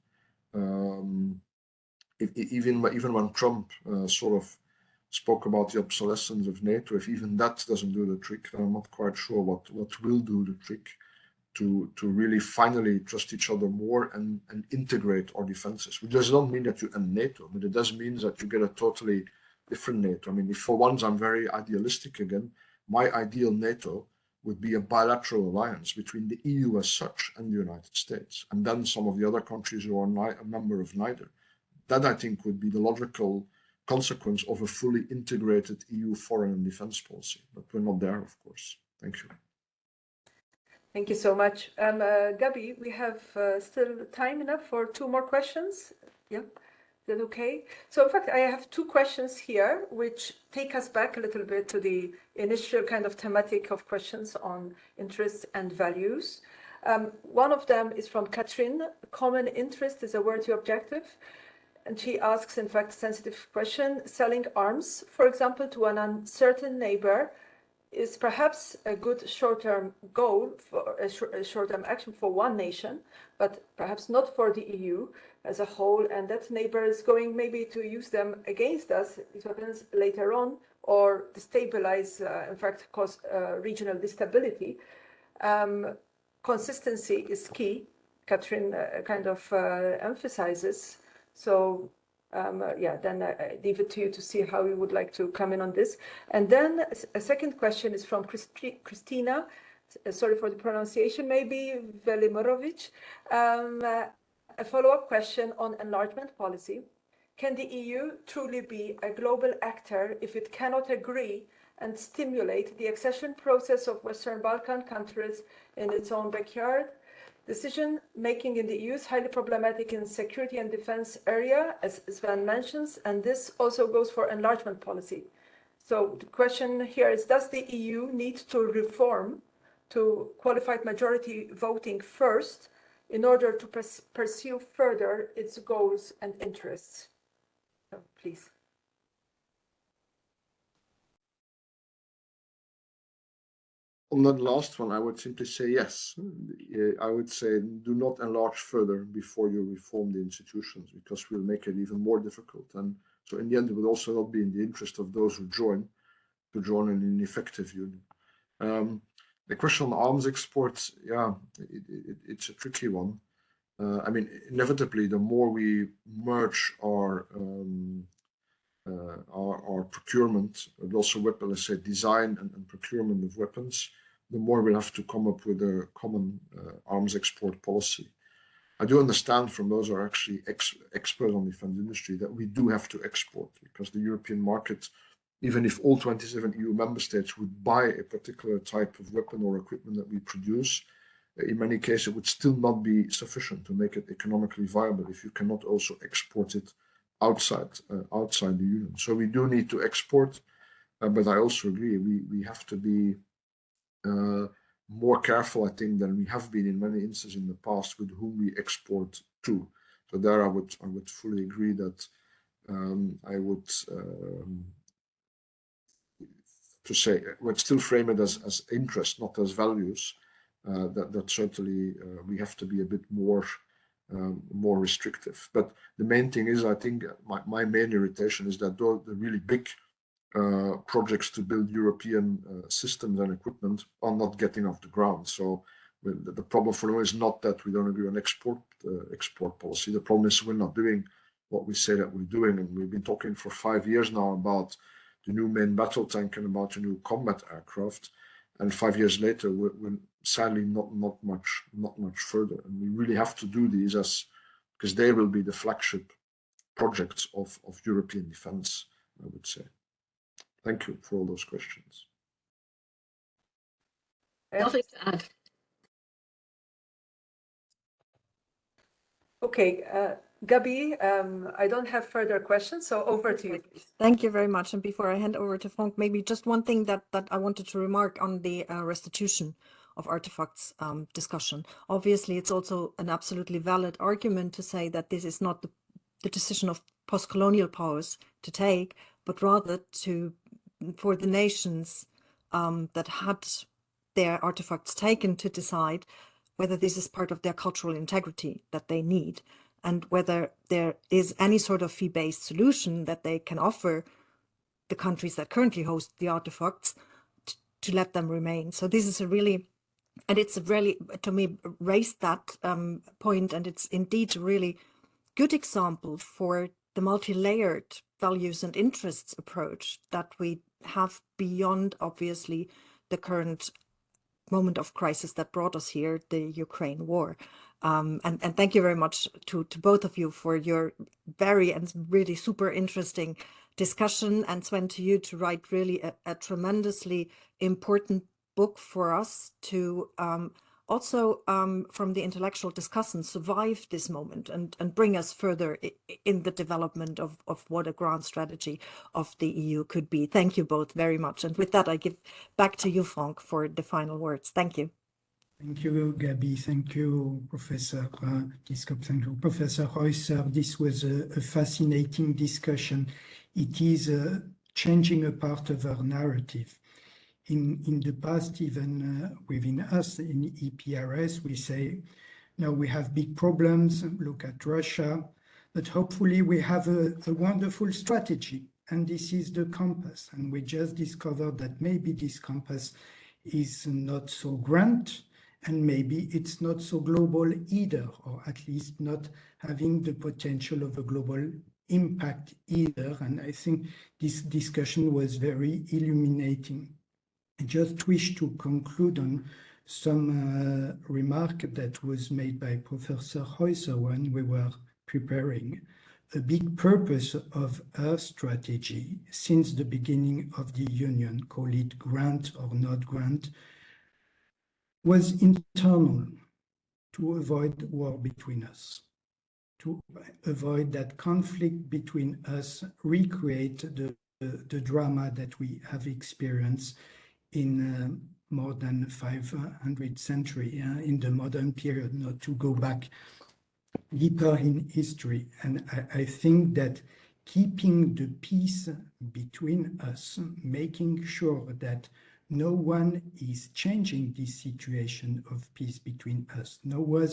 C: Even when Trump sort of spoke about the obsolescence of NATO, if even that doesn't do the trick, then I'm not quite sure what will do the trick to really finally trust each other more and integrate our defenses. Which does not mean that you end NATO, but it does mean that you get a totally different NATO. I mean, if for once I'm very idealistic again, my ideal NATO would be a bilateral alliance between the EU as such and the United States, and then some of the other countries who are a member of neither. That, I think, would be the logical consequence of a fully integrated EU foreign and defense policy. But we're not there, of course. Thank you.
E: Thank you so much. Gabi, we have still time enough for 2 more questions. Yeah, is that okay? So in fact, I have 2 questions here, which take us back a little bit to the initial kind of thematic of questions on interests and values. One of them is from Katrin. Common interest is a worthy objective. And she asks, in fact, a sensitive question. Selling arms, for example, to an uncertain neighbor is perhaps a good short-term goal, for a short-term action for one nation, but perhaps not for the EU as a whole. And that neighbor is going maybe to use them against us, these weapons, later on, or destabilize, in fact, cause regional instability. Consistency is key, Katrin kind of emphasizes. So yeah, then I leave it to you to see how you would like to come in on this. And then a second question is from Christina, sorry for the pronunciation, maybe Velimorovic. A follow-up question on enlargement policy. Can the EU truly be a global actor if it cannot agree and stimulate the accession process of Western Balkan countries in its own backyard? Decision-making in the EU is highly problematic in security and defense area, as Sven mentions, and this also goes for enlargement policy. So the question here is, does the EU need to reform to qualified majority voting first in order to pursue further its goals and interests? So, please.
C: On that last one, I would simply say yes. I would say do not enlarge further before you reform the institutions, because we'll make it even more difficult. And so in the end, it would also not be in the interest of those who join to join in an effective union. The question on arms exports, yeah, it's a tricky one. I mean, inevitably, the more we merge our procurement, but also weapon, let's say, design and procurement of weapons, the more we'll have to come up with a common arms export policy. I do understand from those who are actually experts on the defense industry that we do have to export, because the European market, even if all 27 EU member states would buy a particular type of weapon or equipment that we produce, in many cases it would still not be sufficient to make it economically viable if you cannot also export it outside the union. So we do need to export, but I also agree we have to be more careful, I think, than we have been in many instances in the past with whom we export to. So there I would fully agree that I would would still frame it as interest, not as values. That certainly we have to be a bit more restrictive. But the main thing is, I think my main irritation is that the really big projects to build European systems and equipment are not getting off the ground. So the problem for now is not that we don't agree on export policy. The problem is we're not doing what we say that we're doing. And we've been talking for 5 years now about the new main battle tank and about the new combat aircraft. And 5 years later, we're sadly not much further. And we really have to do these because they will be the flagship projects of European defense, I would say. Thank you for all those questions.
D: Nothing to add.
E: Okay, Gabi, I don't have further questions, so over to you.
B: Thank you very much. And before I hand over to Frank, maybe just one thing that I wanted to remark on the restitution of artifacts discussion. Obviously, it's also an absolutely valid argument to say that this is not the decision of post-colonial powers to take, but rather for the nations that had their artifacts taken to decide whether this is part of their cultural integrity that they need, and whether there is any sort of fee-based solution that they can offer the countries that currently host the artifacts to let them remain. So this is it's really, to me, raised that point, and it's indeed a really good example for the multi-layered values and interests approach that we have beyond, obviously, the current moment of crisis that brought us here, the Ukraine war. And thank you very much to both of you for your very and really super interesting discussion, and Sven, to you to write really a tremendously important book for us to also from the intellectual discussion survive this moment and bring us further in the development of what a grand strategy of the EU could be. Thank you both very much. And with that, I give back to you, Frank, for the final words. Thank you.
A: Thank you, Gabi. Thank you, Professor Biscop. Thank you, Professor Heusser. This was a fascinating discussion. It is changing a part of our narrative. In the past, even within us in EPRS, we say, now we have big problems, look at Russia, but hopefully we have a wonderful strategy, and this is the compass. And we just discovered that maybe this compass is not so grand, and maybe it's not so global either, or at least not having the potential of a global impact either. And I think this discussion was very illuminating. I just wish to conclude on some remark that was made by Professor Heusser when we were preparing. A big purpose of our strategy since the beginning of the Union, call it grant or not grant, was internal, to avoid war between us, to avoid that conflict between us, recreate the drama that we have experienced in more than 500 century, in the modern period, not to go back deeper in history. And I think that keeping the peace between us, making sure that no one is changing this situation of peace between us, no one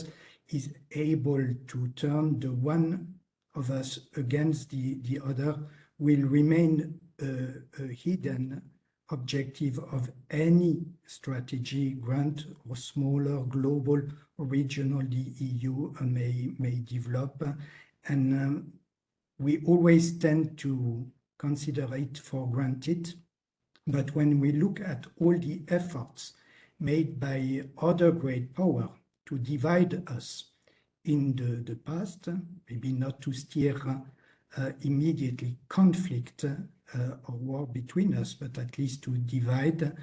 A: is able to turn the one of us against the other, will remain a hidden objective of any strategy, grand or smaller, global or regional, the EU may develop. And we always tend to consider it for granted. But when we look at all the efforts made by other great power to divide us in the past, maybe not to steer immediately conflict or war between us, but at least to divide,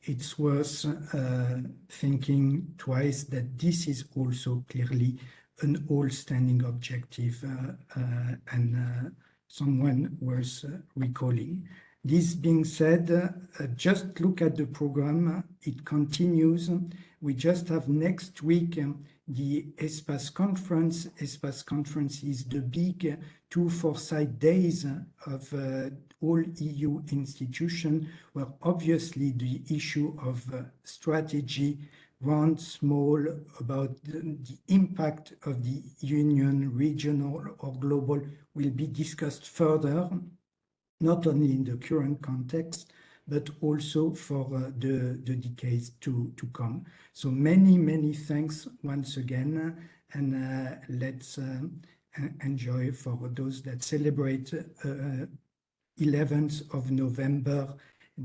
A: it's worth thinking twice that this is also clearly an all-standing objective and someone worth recalling. This being said, just look at the program. It continues. We just have next week the ESPAS conference. ESPAS conference is the big 2 foresight days of all EU institutions, where obviously the issue of strategy, grand, small, about the impact of the Union, regional or global, will be discussed further, not only in the current context, but also for the decades to come. So many thanks once again, and let's enjoy for those that celebrate 11th of November,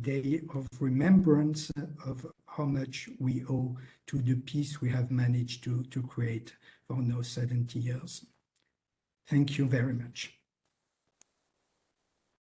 A: Day of Remembrance of how much we owe to the peace we have managed to create for now 70 years. Thank you very much.